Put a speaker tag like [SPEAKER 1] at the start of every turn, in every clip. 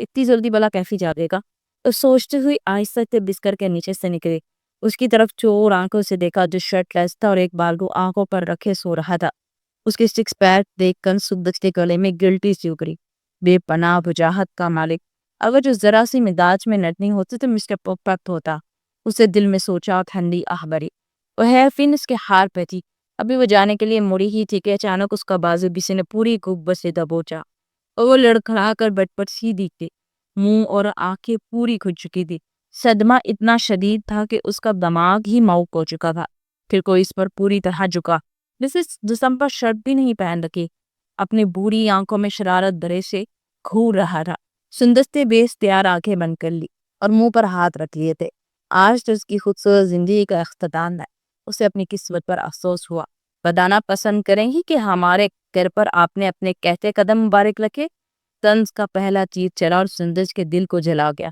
[SPEAKER 1] اتنی جلدی بلا کیفی جاگے گا؟ تو سوچتے ہوئی آہستہ سے بستر کے نیچے سے نکلی. اس کی طرف چور آنکھوں سے دیکھا جو شرٹ لیس تھا اور ایک بالو آنکھوں پر رکھے سو رہا تھا. اس کے سکس پیک دیکھ کر سندس کے گلے میں گلٹی سی اکڑی. بے پناہ وجاہت کا مالک اگر جو ذرا سی مزاج میں نرمی ہوتی تو مسٹر پرفیکٹ ہوتا. اسے دل میں سوچا اور ٹھنڈی آہ بھری. وہ ہیئر پن اس کے ہار پہ تھی. ابھی وہ جانے کے لیے مڑی ہی تھی کہ اچانک اس کا بازو کسی نے پوری قوت سے دبوچا اور وہ لڑکھڑا کر بٹ پر سیدھی تھی. منہ اور آنکھیں پوری کھل چکی تھی. صدمہ اتنا شدید تھا کہ اس کا دماغ ہی موک ہو چکا تھا. پھر کوئی اس پر پوری طرح جھکا جسے جسم پر شرٹ بھی نہیں پہن رکھی. اپنی بری آنکھوں میں شرارت بھرے سے گھور رہا تھا. سندس نے بے اختیار آنکھیں بند کر لی اور منہ پر ہاتھ رکھ لیے تھے. آج تو اس کی خوبصورت زندگی کا اختتام ہے. اسے اپنی قسمت پر افسوس ہوا. بتانا پسند کریں گی کہ ہمارے گھر پر آپ نے اپنے کہتے قدم مبارک رکھے. طنز کا پہلا تیر چلا اور سندس کے دل کو جلا گیا.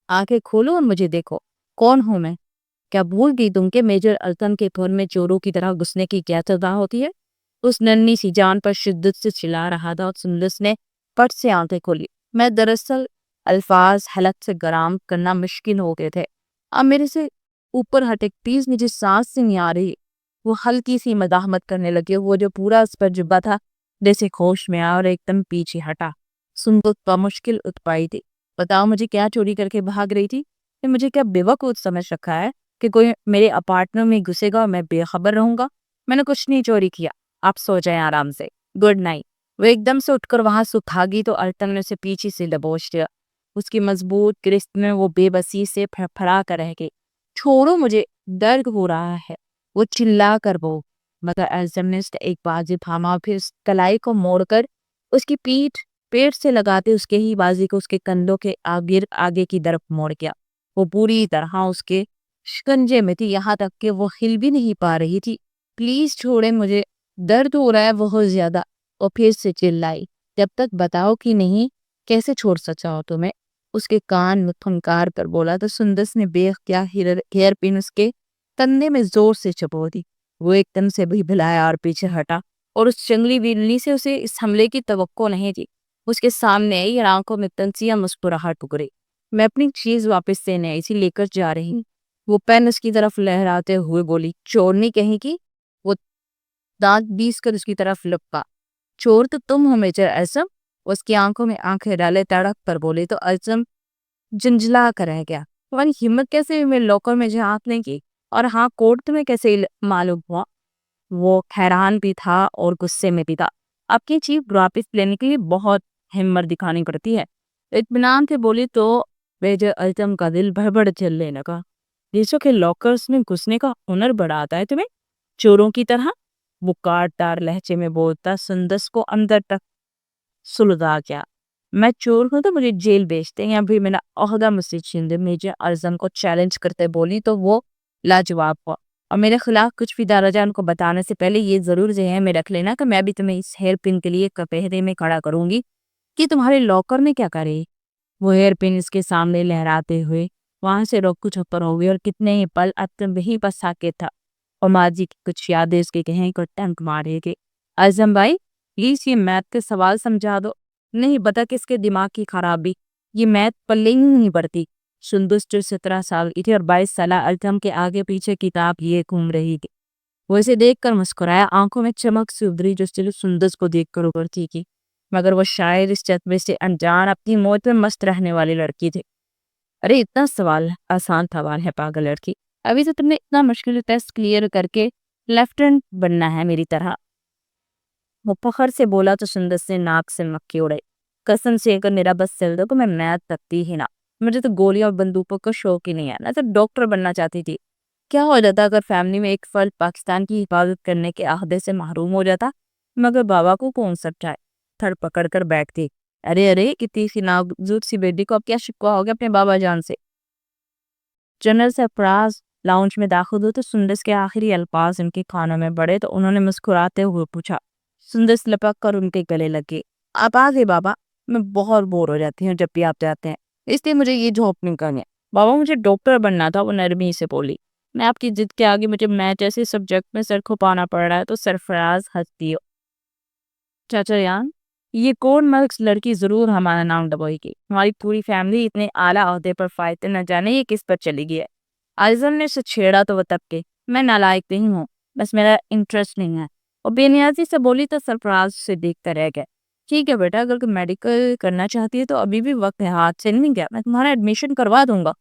[SPEAKER 1] آنکھیں کھولو اور مجھے دیکھو. کون ہوں میں؟ کیا بھول گئی تم کہ میجر التم کے گھر میں چوروں کی طرح گھسنے کی کیا سزا ہوتی ہے؟ اس ننھی سی جان پر شدت سے چلا رہا تھا اور سندس نے پٹ سے آنکھیں کھولی. میں دراصل الفاظ حلق سے گرام کرنا مشکل ہو گئے تھے. اب میرے سے اوپر ہٹے پلیز مجھے سانس سے نہیں آ رہی. وہ ہلکی سی مزاحمت کرنے لگے. وہ جو پورا اس پر جبا تھا جیسے ہوش میں آیا اور ایک دم پیچھے ہٹا. سندس بمشکل اٹھ پائی تھی. بتاؤ مجھے کیا چوری کر کے بھاگ رہی تھی؟ مجھے کیا بے وقوف سمجھ رکھا ہے کہ کوئی میرے اپارٹمنٹ میں گھسے گا اور میں بے خبر رہوں گا؟ میں نے کچھ نہیں چوری کیا. آپ سو جائیں آرام سے. Good night. وہ ایک دم سے اٹھ کر وہاں سے بھاگی تو التم نے اسے پیچھے سے دبوچ لیا. اس کی مضبوط گرفت میں وہ بے بسی سے پھڑا کر رہ گئی. چھوڑو مجھے، درد ہو رہا ہے. وہ چلا کر مگر التم نے ایک بازو تھاما. پھر اس کلائی کو موڑ کر اس کی پیٹ سے لگاتے اس کے ہی بازی کو اس کے کندھوں کے آگے کی طرف موڑ گیا. وہ پوری طرح اس کے شکنجے میں تھی یہاں تک کہ وہ ہل بھی نہیں پا رہی تھی. پلیز چھوڑے مجھے، درد ہو رہا ہے بہت زیادہ. اور پھر سے چلائی. جب تک بتاؤ کہ نہیں کیسے چھوڑ سکتا ہو تمہیں؟ اس کے کان میں پھنکار کر بولا تو سندس نے بے اختیار ہیئر پن اس کے کندھے میں زور سے چبو دی. وہ ایک دم سے بھی بھلایا اور پیچھے ہٹا اور اس جنگلی بلی سے اسے اس حملے کی توقع نہیں تھی. اس کے سامنے آئی اور آنکھوں میں تنسیاں مسکراہٹ اکھڑی. میں اپنی چیز واپس دینے اسی لے کر جا رہی ہوں. وہ پین اس کی طرف لہراتے ہوئے بولی. چورنی کہیں کی؟ وہ دانت بیس کر اس کی طرف لپکا. چور تو تم ہو میجر التم. اس کی آنکھوں میں آنکھیں ڈالے تڑک پر بولے تو التم جنجلا کر رہ گیا. تمہاری ہمت کیسے ہوئی میرے لاکر میں جھانکنے کی؟ اور ہاں کوٹ تمہیں کیسے معلوم ہوا؟ وہ حیران بھی تھا اور غصے میں بھی تھا. آپ کی چیز واپس لینے کے لیے بہت ہمت دکھانی پڑتی ہے. اطمینان سے بولی تو میجر التم کا دل بھڑبڑ چلنے لگا. دیسوں کے لاکرز میں گھسنے کا ہنر بڑا آتا ہے تمہیں چوروں کی طرح؟ وہ کاٹدار لہجے میں بولتا سندس کو اندر تک سلجھا گیا. میں چور ہوں تو مجھے جیل بھیجتے ہیں یا پھر میرا عہدہ مجھ سے چھین دے. میجر التم کو چیلنج کرتے بولی تو وہ لاجواب ہوا. اور میرے خلاف کچھ بھی داراجان کو بتانے سے پہلے یہ ضرور ذہن میں رکھ لینا کہ میں بھی تمہیں اس ہیئر پن کے لیے کپہرے میں کھڑا کروں گی کہ تمہارے لاکر میں کیا کرے. وہ ہیئر پن اس کے سامنے لہراتے ہوئے وہاں سے رک کچھ اوپر ہو گئی اور کتنے ہی پل التم وہیں پر ساکت تھا اور ماضی کی کچھ یادیں اس کے کہیں کو ٹنک مارے گئے. التم بھائی پلیز یہ میتھ کے سوال سمجھا دو. نہیں بتا کس کے دماغ کی خرابی، یہ میتھ پلے ہی نہیں پڑتی. سندس جو 17 سال کی تھی اور 22 سالہ التم کے آگے پیچھے کتاب یہ گھوم رہی تھی. وہ اسے دیکھ کر مسکرایا. آنکھوں میں چمک سی ابھری جو صرف سندس کو دیکھ کر ابھرتی تھی. مگر وہ شاید اس جذبے سے انجان اپنی موت میں مست رہنے والی لڑکی تھی. ارے اتنا سوال آسان سوال ہے پاگل لڑکی. ابھی سے تم نے اتنا مشکل ٹیسٹ کلیئر کر کے لیفٹنٹ بننا ہے میری طرح. وہ فخر سے بولا تو سندس نے ناک سے مکھی اڑائی. قسم سے اگر میرا بس چل دو تو میں میتھ تکتی ہی نہ. مجھے تو گولیاں اور بندوقوں کا شوق ہی نہیں ہے. میں تو ڈاکٹر بننا چاہتی تھی. کیا ہو جاتا اگر فیملی میں ایک فرد پاکستان کی حفاظت کرنے کے عہدے سے محروم ہو جاتا؟ مگر بابا کو کون سمجھائے. تھڑ پکڑ کر بیٹھتی. ارے کتنی سی نازک سی بیٹی کو اب کیا شکوا ہو گیا اپنے بابا جان سے. جنرل سرفراز لاؤنج میں داخل ہو تو سندس کے آخری الفاظ ان کے کانوں میں پڑے تو انہوں نے مسکراتے ہوئے پوچھا. سندس لپک کر ان کے گلے لگی. آپ آ گئے بابا. میں بہت بور ہو جاتی ہوں جب بھی آپ جاتے ہیں، اس لیے مجھے یہ جاب نہیں کرنی ہے. بابا مجھے ڈاکٹر بننا تھا. وہ نرمی سے بولی. میں آپ کی ضد کے آگے مجھے میتھ جیسے سبجیکٹ میں سر کھپانا پڑ رہا ہے تو سرفراز ہنستی ہو. چاچا یان یہ کون ملک لڑکی ضرور ہمارا نام دبوئے گی، ہماری پوری فیملی اتنے اعلیٰ عہدے پر فائز تھے، نہ جانے یہ کس پر چلی گئی ہے۔ اعظم نے اسے چھیڑا تو وہ تب کے، میں نالائق نہیں ہوں، بس میرا انٹرسٹ نہیں ہے، اور بے نیازی سے بولی تو سرفراز سے دیکھتا رہ گیا۔ ٹھیک ہے بیٹا، اگر تم میڈیکل کرنا چاہتی ہے تو ابھی بھی وقت ہے، ہاتھ سے نہیں گیا، میں تمہارا ایڈمیشن کروا دوں گا۔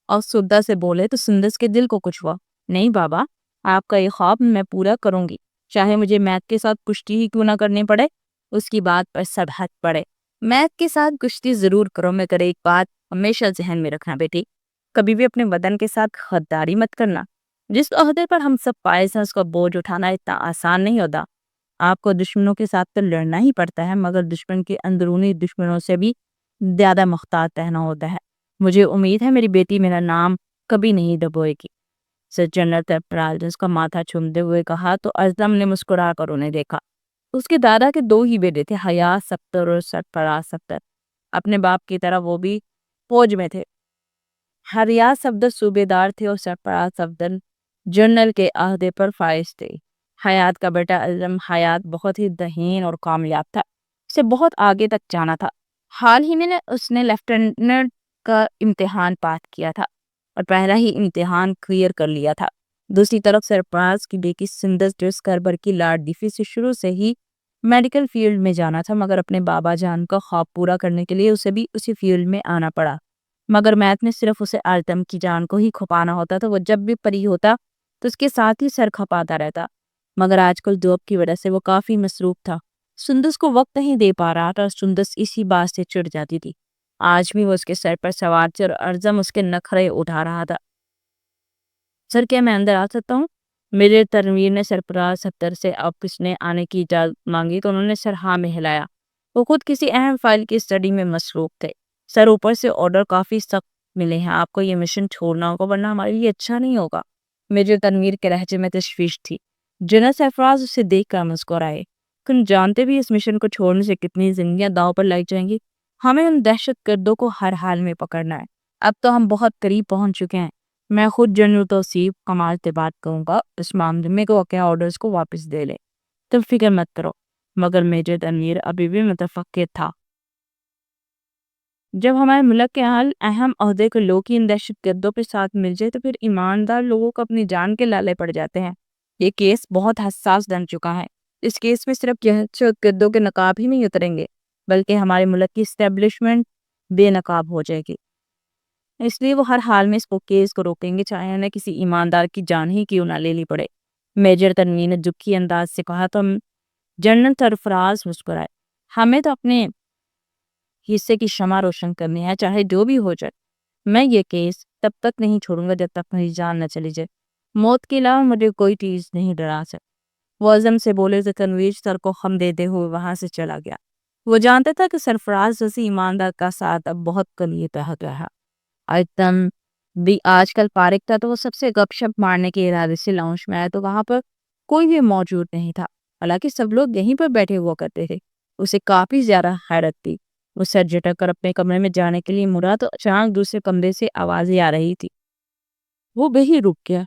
[SPEAKER 1] اور سدھا سے بولے تو سندس کے دل کو کچھ ہوا۔ نہیں بابا، آپ کا یہ خواب میں پورا کروں گی، چاہے مجھے میتھ کے ساتھ کشتی ہی کیوں نہ کرنی پڑے۔ اس کی بات پر سب ہنس پڑے۔ میتھ کے ساتھ کشتی ضرور کرو، مگر ایک بات ہمیشہ ذہن میں رکھنا بیٹی، کبھی بھی اپنے بدن کے ساتھ غداری مت کرنا۔ جس عہدے پر ہم سب فائز ہیں اس کا بوجھ اٹھانا اتنا آسان نہیں ہوتا۔ آپ کو دشمنوں کے ساتھ تو لڑنا ہی پڑتا ہے، مگر دشمن کے اندرونی دشمنوں سے بھی زیادہ محتاط رہنا ہوتا ہے۔ مجھے امید ہے میری بیٹی میرا نام کبھی نہیں دبوئے گی۔ سر جنرل سرفراز نے اس کا ماتھا چومتے ہوئے کہا تو اعظم نے مسکرا کر انہیں دیکھا۔ اس کے دادا کے دو ہی بیٹے تھے، حیات صفدر اور سرفراز صفدر۔ اپنے باپ کی طرح وہ بھی فوج میں تھے۔ حیات صفدر صوبیدار تھے اور سرفراز صفدر جنرل کے عہدے پر فائز تھے۔ حیات کا بیٹا اعظم حیات بہت ہی ذہین اور کامیاب تھا، اسے بہت آگے تک جانا تھا۔ حال ہی میں اس نے لیفٹیننٹ کا امتحان پاس کیا تھا اور پہلا ہی امتحان کلیئر کر لیا تھا۔ دوسری طرف سرفراز کی بیٹی سندس جو اس گھر کی لاڈلی تھی، سے شروع سے ہی میڈیکل فیلڈ میں جانا تھا، مگر اپنے بابا جان کا خواب پورا کرنے کے لیے اسے بھی اسی فیلڈ میں آنا پڑا۔ مگر میتھ میں صرف اسے اعظم کی جان کو ہی کھپانا ہوتا تھا، وہ جب بھی فری ہوتا تو اس کے ساتھ ہی سر کھپاتا رہتا، مگر آج کل جاب کی وجہ سے وہ کافی مصروف تھا، سندس کو وقت نہیں دے پا رہا تھا اور سندس اسی بات سے چڑ جاتی تھی۔ آج بھی وہ اس کے سر پر سوار تھی اور اعظم اس کے نخرے اٹھا رہا تھا۔ سر کیا میں اندر آ سکتا ہوں؟ میجر تنویر نے سرفراز صفدر سے آفس نے آنے کی اجازت مانگی تو انہوں نے سر ہاں میں ہلایا۔ وہ خود کسی اہم فائل کی اسٹڈی میں مصروف تھے۔ سر اوپر سے آرڈر کافی سخت ملے ہیں، آپ کو یہ مشن چھوڑنا ہوگا ورنہ ہمارے لیے اچھا نہیں ہوگا۔ میجر تنویر کے لہجے میں تشویش تھی۔ جنرل سرفراز اسے دیکھ کر مسکرائے۔ تم جانتے بھی اس مشن کو چھوڑنے سے کتنی زندگیاں داؤ پر لائی جائیں گی، ہمیں ان دہشت گردوں کو ہر حال میں پکڑنا ہے۔ اب تو ہم بہت قریب پہنچ چکے ہیں، میں خود جنرل توصیف کمال سے بات کروں گا، اس معاملے میں کو کیا آرڈرز کو واپس دے لے، تم فکر مت کرو۔ مگر میجر تنویر ابھی بھی متفقہ تھا۔ جب ہمارے ملک کے اہم عہدے کے لوگ ہی ان دہشت گردوں کے ساتھ مل جائے تو پھر ایماندار لوگوں کو اپنی جان کے لالے پڑ جاتے ہیں۔ یہ کیس بہت حساس بن چکا ہے، اس کیس میں صرف دہشت گردوں کے نقاب ہی نہیں اتریں گے بلکہ ہمارے ملک کی اسٹیبلشمنٹ بے نقاب ہو جائے گی۔ اس لیے وہ ہر حال میں اس کیس کو روکیں گے، چاہے انہیں کسی ایماندار کی جان ہی کیوں نہ لینی پڑے۔ میجر تنویر نے دکھی انداز سے کہا تو جنرل سرفراز مسکرائے۔ ہمیں تو اپنے حصے کی شمع روشن کرنی ہے، چاہے جو بھی ہو جائے۔ میں یہ کیس تب تک نہیں چھوڑوں گا جب تک میری جان نہ چلی جائے، موت کے علاوہ مجھے کوئی چیز نہیں ڈرا سکتی۔ وہ اعظم سے بولے تو تنویر سر کو خم دیتے ہوئے وہاں سے چلا گیا۔ وہ جانتا تھا کہ سرفراز جیسی ایماندار کا ساتھ اب بہت قلیل رہ گیا ہے۔ اعظم بھی آج کل فارغ تھا تو وہ سب سے گپ شپ مارنے کے ارادے سے لاؤنج میں آیا تو وہاں پر کوئی بھی موجود نہیں تھا، حالانکہ سب لوگ یہیں پر بیٹھے ہوا کرتے تھے۔ اسے کافی زیادہ حیرت تھی۔ وہ سر جھٹک کر اپنے کمرے میں جانے کے لیے مڑا تو اچانک دوسرے کمرے سے آوازیں آ رہی تھی۔ وہ بھی رک گیا۔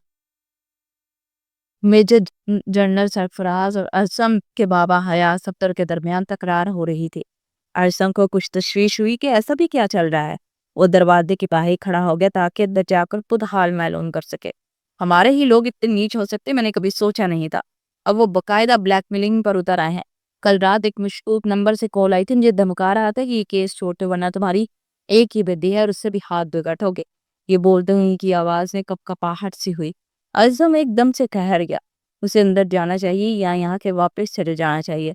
[SPEAKER 1] میجر جنرل سرفراز اور اعظم کے بابا حیات صفدر کے درمیان تکرار ہو رہی تھی۔ اعظم کو کچھ تشویش ہوئی کہ ایسا بھی کیا چل رہا ہے۔ وہ دروازے کے باہر کھڑا ہو گیا تاکہ اندر جا کر خود حال معلوم کر سکے۔ ہمارے ہی لوگ اتنے نیچ ہو سکتے میں نے کبھی سوچا نہیں تھا۔ اب وہ باقاعدہ بلیک میلنگ پر اتر آئے ہیں۔ کل رات ایک مشکوک نمبر سے کال آئی تھی، مجھے دھمکا رہا تھا کہ یہ کیس چھوڑتے ورنہ تمہاری ایک ہی بیٹی ہے اور اس سے بھی ہاتھ بگٹ ہوگے۔ یہ بولتے ہوئے کی آواز میں کپاہٹ سی ہوئی۔ اعظم ایک دم سے ٹھہر گیا، اسے اندر جانا چاہیے یا یہاں کے واپس چلے جانا چاہیے۔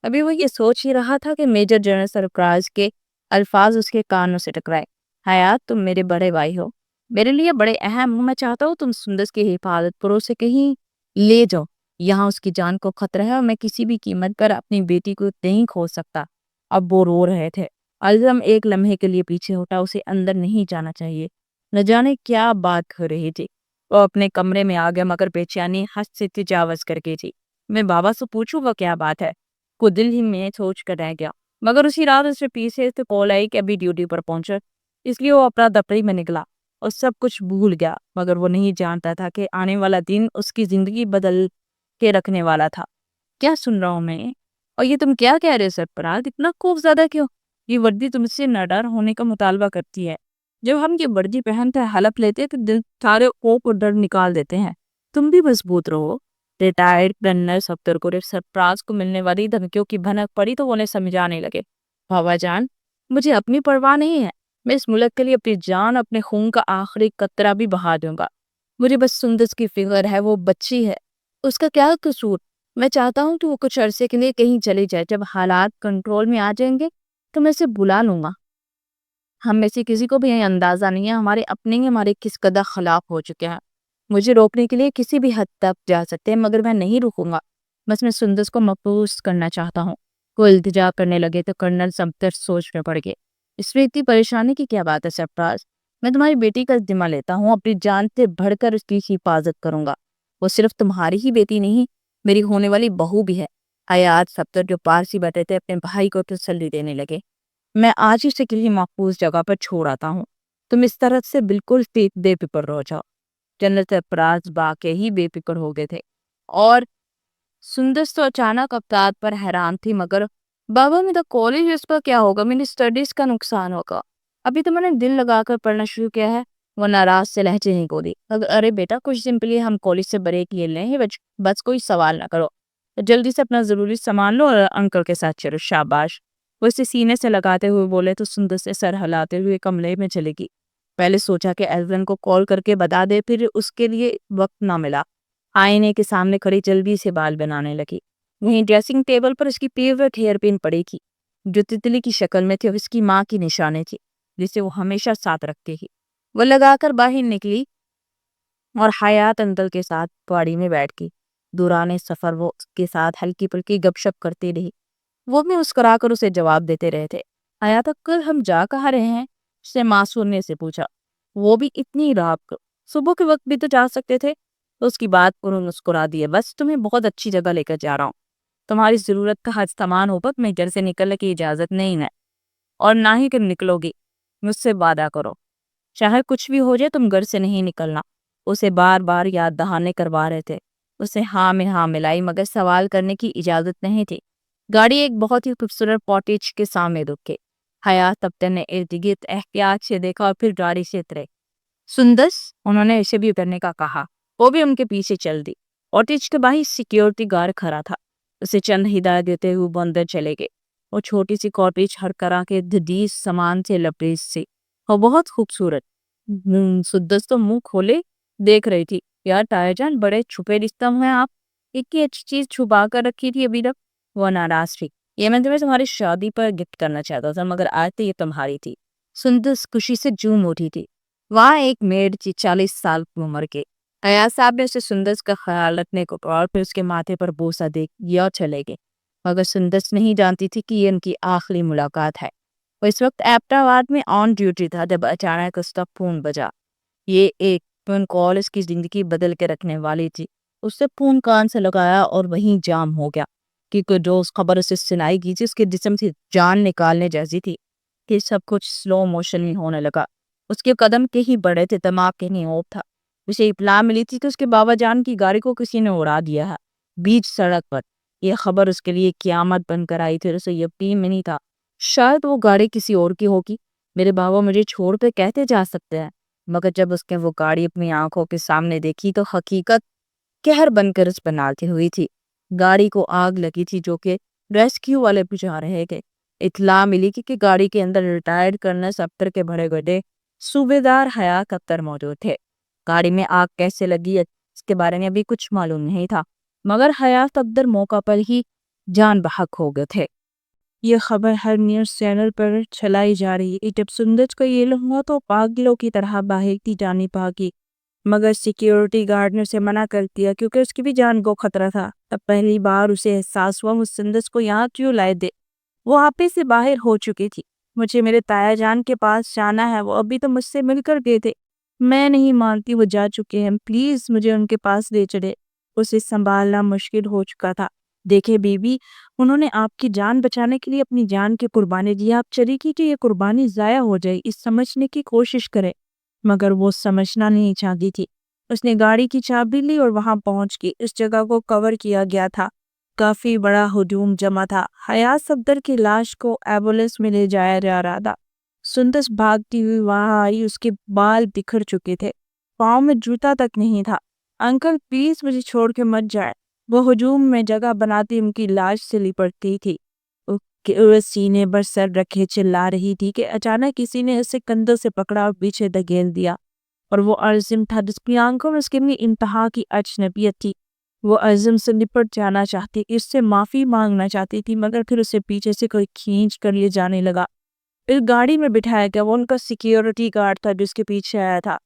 [SPEAKER 1] ابھی وہ یہ سوچ ہی رہا تھا کہ میجر جنرل سرفراز کے الفاظ اس کے کانوں سے ٹکرائے۔ حیات، تم میرے بڑے بھائی ہو، میرے لیے بڑے اہم ہو، میں چاہتا ہوں تم سندس کی حفاظت کرو، اسے کہیں لے جاؤ، یہاں اس کی جان کو خطرہ ہے اور میں کسی بھی قیمت پر اپنی بیٹی کو نہیں کھو سکتا۔ اب وہ رو رہے تھے۔ اعظم ایک لمحے کے لیے پیچھے ہٹا، اسے اندر نہیں جانا چاہیے، نہ جانے کیا بات ہو رہی تھی۔ وہ اپنے کمرے میں آ گیا مگر بے چینی حد سے تجاوز کر کے تھی۔ میں بابا سے پوچھوں وہ کیا بات ہے، کو دل ہی میں سوچ کر رہ گیا۔ مگر اسی رات اس سے پیچھے سے کال آئی کہ ابھی ڈیوٹی پر پہنچا، اس لیے وہ اپنا دفتری میں نکلا اور سب کچھ بھول گیا، مگر وہ نہیں جانتا تھا کہ آنے والا دن اس کی زندگی بدل کے رکھنے والا تھا۔ کیا سن رہا ہوں میں؟ اور یہ تم کیا کہہ رہے سرفراز، اتنا خوف زیادہ کیوں؟ یہ وردی تم سے نڈر ہونے کا مطالبہ کرتی ہے۔ جب ہم یہ وردی پہنتے ہیں حلف لیتے ہیں تو دل سارے خوف اور ڈر نکال دیتے ہیں۔ تم بھی مضبوط رہو۔ ریٹائرڈ گورنر سفدر کو سرفراز کو ملنے والی دھمکیوں کی بھنک پڑی تو وہ انہیں سمجھانے لگے، بابا جان مجھے اپنی پرواہ نہیں ہے، میں اس ملک کے لیے اپنی جان، اپنے خون کا آخری قطرہ بھی بہا دوں گا۔ مجھے بس سندس کی فکر ہے، وہ بچی ہے، اس کا کیا قصور؟ میں چاہتا ہوں کہ وہ کچھ عرصے کے لیے کہیں چلی جائے، جب حالات کنٹرول میں آ جائیں گے تو میں اسے بلا لوں گا۔ ہم میں سے کسی کو بھی یہ اندازہ نہیں ہے ہمارے اپنے ہی ہمارے کس قدر خلاف ہو چکے ہیں۔ مجھے روکنے کے لیے کسی بھی حد تک جا سکتے ہیں مگر میں نہیں رکوں گا۔ بس میں سندس کو محفوظ کرنا چاہتا ہوں۔ وہ التجا کرنے لگے تو کرنل سمتر سوچ میں پڑ گئے۔ اس میں اتنی پریشانی کی کیا بات ہے سرفراز؟ میں تمہاری بیٹی کا ذمہ لیتا ہوں، اپنی جان سے بڑھ کر اس کی حفاظت کروں گا۔ وہ صرف تمہاری ہی بیٹی نہیں، میری ہونے والی بہو بھی ہے۔ حیات سفدر جو پاس ہی بیٹھے تھے اپنے بھائی کو تسلی دینے لگے۔ میں آج ہی سے کسی محفوظ جگہ پر چھوڑ آتا ہوں، تم اس طرح سے بالکل بے فکر رہ جاؤ۔ جنرل سرفراز واقعی بے فکر ہو گئے تھے اور سندس تو اچانک افطار پر حیران تھی، مگر بابا میرا کالج اس پر کیا ہوگا، میری اسٹڈیز کا نقصان ہوگا، ابھی تو میں نے دل لگا کر پڑھنا شروع کیا ہے۔ وہ ناراض سے لہجے نہیں بولی، ارے بیٹا کچھ دن کے لیے ہم کالج سے بریک لے لیں، بس کوئی سوال نہ کرو، جلدی سے اپنا ضروری سامان لو اور انکل کے ساتھ چلو۔ شاباش، وہ اسے سینے سے لگاتے ہوئے بولے تو سندس سے سر ہلاتے ہوئے کمرے میں چلے گی۔ پہلے سوچا کہ ایلون کو کال کر کے بتا دے، پھر اس کے لیے وقت نہ ملا۔ آئینے کے سامنے کھڑی جلدی سے بال بنانے لگی۔ وہیں ڈریسنگ ٹیبل پر اس کی فیورٹ ہیئر پن پڑی تھی جو تتلی کی شکل میں تھی اور اس کی ماں کی نشانی تھی جسے وہ ہمیشہ ساتھ رکھتی تھی۔ وہ لگا کر باہر نکلی اور حیات انکل کے ساتھ گاڑی میں بیٹھ گئی۔ دوران سفر وہ اس کے ساتھ ہلکی پھلکی گپ شپ کرتی رہی، وہ بھی مسکرا کر اسے جواب دیتے رہے تھے۔ حیات انکل ہم جا کہاں رہے ہیں؟ اس نے معصوم نے سے پوچھا۔ وہ بھی اتنی رات کو؟ صبح کے وقت بھی تو جا سکتے تھے۔ اس کی بات پر مسکرا دیے، بس تمہیں بہت اچھی جگہ لے کر جا رہا ہوں، تمہاری ضرورت کا ہر سامان ہو، میں گھر سے نکلنے کی اجازت نہیں ہے اور نہ ہی کہ نکلو گی، مجھ سے وعدہ کرو چاہے کچھ بھی ہو جائے تم گھر سے نہیں نکلنا۔ اسے بار بار یاد دہانے کروا رہے تھے۔ اسے ہاں میں ہاں ملائی مگر سوال کرنے کی اجازت نہیں تھی۔ گاڑی ایک بہت ہی خوبصورت پوٹیج کے سامنے رکے۔ حیات سفدر نے ارد گرد احتیاط سے دیکھا اور پھر گاڑی سے اترے۔ سندس، انہوں نے اسے بھی اترنے کا کہا، وہ بھی ان کے پیچھے چل دی۔ کاٹیج کے باہر سیکیورٹی گارڈ کھڑا تھا، اسے چند ہدایت دیتے ہوئے وہ اندر چلے گئے۔ وہ چھوٹی سی کاٹیج ہر طرح کے جدید سامان سے لبریز تھی اور بہت خوبصورت۔ سدس تو منہ کھولے دیکھ رہی تھی، یار تایا جان بڑے چھپے رستم ہیں آپ، ایک ہی اچھی چیز چھپا کر رکھی تھی ابھی تک۔ وہ ناراض تھی، یہ میں تمہاری شادی پر گفٹ کرنا چاہتا تھا مگر آج تو یہ تمہاری تھی۔ سندس خوشی سے جھوم اٹھی تھی۔ وہاں ایک میڈ تھی 40 سال کی عمر کے۔ ایاز صاحب نے اسے سندس کا خیال رکھنے کو کہا اور پھر اس کے ماتھے پر بوسہ دے یا چلے گئے، مگر سندس نہیں جانتی تھی کہ یہ ان کی آخری ملاقات ہے۔ وہ اس وقت ایبٹاواد میں آن ڈیوٹی تھا جب اچانک اس کا فون بجا۔ یہ ایک فون کال اس کی زندگی بدل کے رکھنے والی تھی۔ اس نے فون کان سے لگایا اور وہیں جام ہو گیا، کیونکہ جو اس خبر اسے سنائی گئی تھی اس کے جسم سے جان نکالنے جیسی تھی کہ سب کچھ سلو موشن میں ہونے لگا۔ اس کے قدم کہیں بڑے تھے، دماغ کہیں اوپ تھا۔ اسے اطلاع ملی تھی کہ اس کے بابا جان کی گاڑی کو کسی نے اڑا دیا ہے بیچ سڑک پر۔ یہ خبر اس کے لیے قیامت بن کر آئی تھی اور اسے یقین میں نہیں تھا شاید وہ گاڑی کسی اور کی ہوگی۔ میرے بابا مجھے چھوڑ پہ کہتے جا سکتے ہیں، مگر جب اس نے وہ گاڑی اپنی آنکھوں کے سامنے دیکھی تو حقیقت قہر بن کر اس پر نازل ہوئی تھی۔ گاڑی کو آگ لگی تھی جو کہ ریسکیو والے بجھا رہے تھے۔ اطلاع ملی کہ گاڑی کے اندر ریٹائرڈ کرنل سفدر کے بڑے بیٹے صوبیدار حیات سفدر موجود تھے۔ گاڑی میں آگ کیسے لگی اس کے بارے میں ابھی کچھ معلوم نہیں تھا، مگر حیات سفدر موقع پر ہی جان بحق ہو گئے تھے۔ یہ خبر ہر نیوز چینل پر چلائی جا رہی ہے۔ جب سندس کو یہ لہنگا تو پاگلوں کی طرح باہر کی جانب بھاگی، مگر سیکیورٹی گارڈ نے اسے منع کر دیا کیونکہ اس کی بھی جان کو خطرہ تھا۔ تب پہلی بار اسے احساس ہوا وہ سندس کو یہاں کیوں لائے دے، وہ آپے سے باہر ہو چکی تھی۔ مجھے میرے تایا جان کے پاس جانا ہے، وہ ابھی تو مجھ سے مل کر گئے تھے، میں نہیں مانتی وہ جا چکے ہیں، پلیز مجھے ان کے پاس لے چلے۔ اسے سنبھالنا مشکل ہو چکا تھا۔ دیکھے بی بی، انہوں نے آپ کی جان بچانے کے لیے اپنی جان کی قربانی دی، آپ چلی کی کہ یہ قربانی ضائع ہو جائے اس سمجھنے کی کوشش کرے، مگر وہ سمجھنا نہیں چاہتی تھی۔ اس نے گاڑی کی چابی لی اور وہاں پہنچ گئی۔ اس جگہ کو کور کیا گیا تھا کافی بڑا ہجوم جمع تھا۔ حیات صفدر کی لاش کو ایمبولینس میں لے جایا جا رہا تھا۔ سندس بھاگتی ہوئی وہاں آئی، اس کے بال بکھر چکے تھے، پاؤں میں جوتا تک نہیں تھا۔ انکل پلیز مجھے چھوڑ کے مت جائے، وہ ہجوم میں جگہ بناتی ان کی لاش سے لپٹتی تھی، وہ سینے پر سر رکھے چلا رہی تھی کہ اچانک کسی نے اسے کندھوں سے پکڑا اور پیچھے دھکیل دیا، اور وہ عظیم تھا جس کی آنکھوں میں اس کی انتہا کی اجنبیت تھی۔ وہ عظیم سے لپٹ جانا چاہتی، اس سے معافی مانگنا چاہتی تھی، مگر پھر اسے پیچھے سے کوئی کھینچ کر لے جانے لگا۔ پھر گاڑی میں بٹھایا گیا، وہ ان کا سیکیورٹی گارڈ تھا جس کے پیچھے آیا تھا۔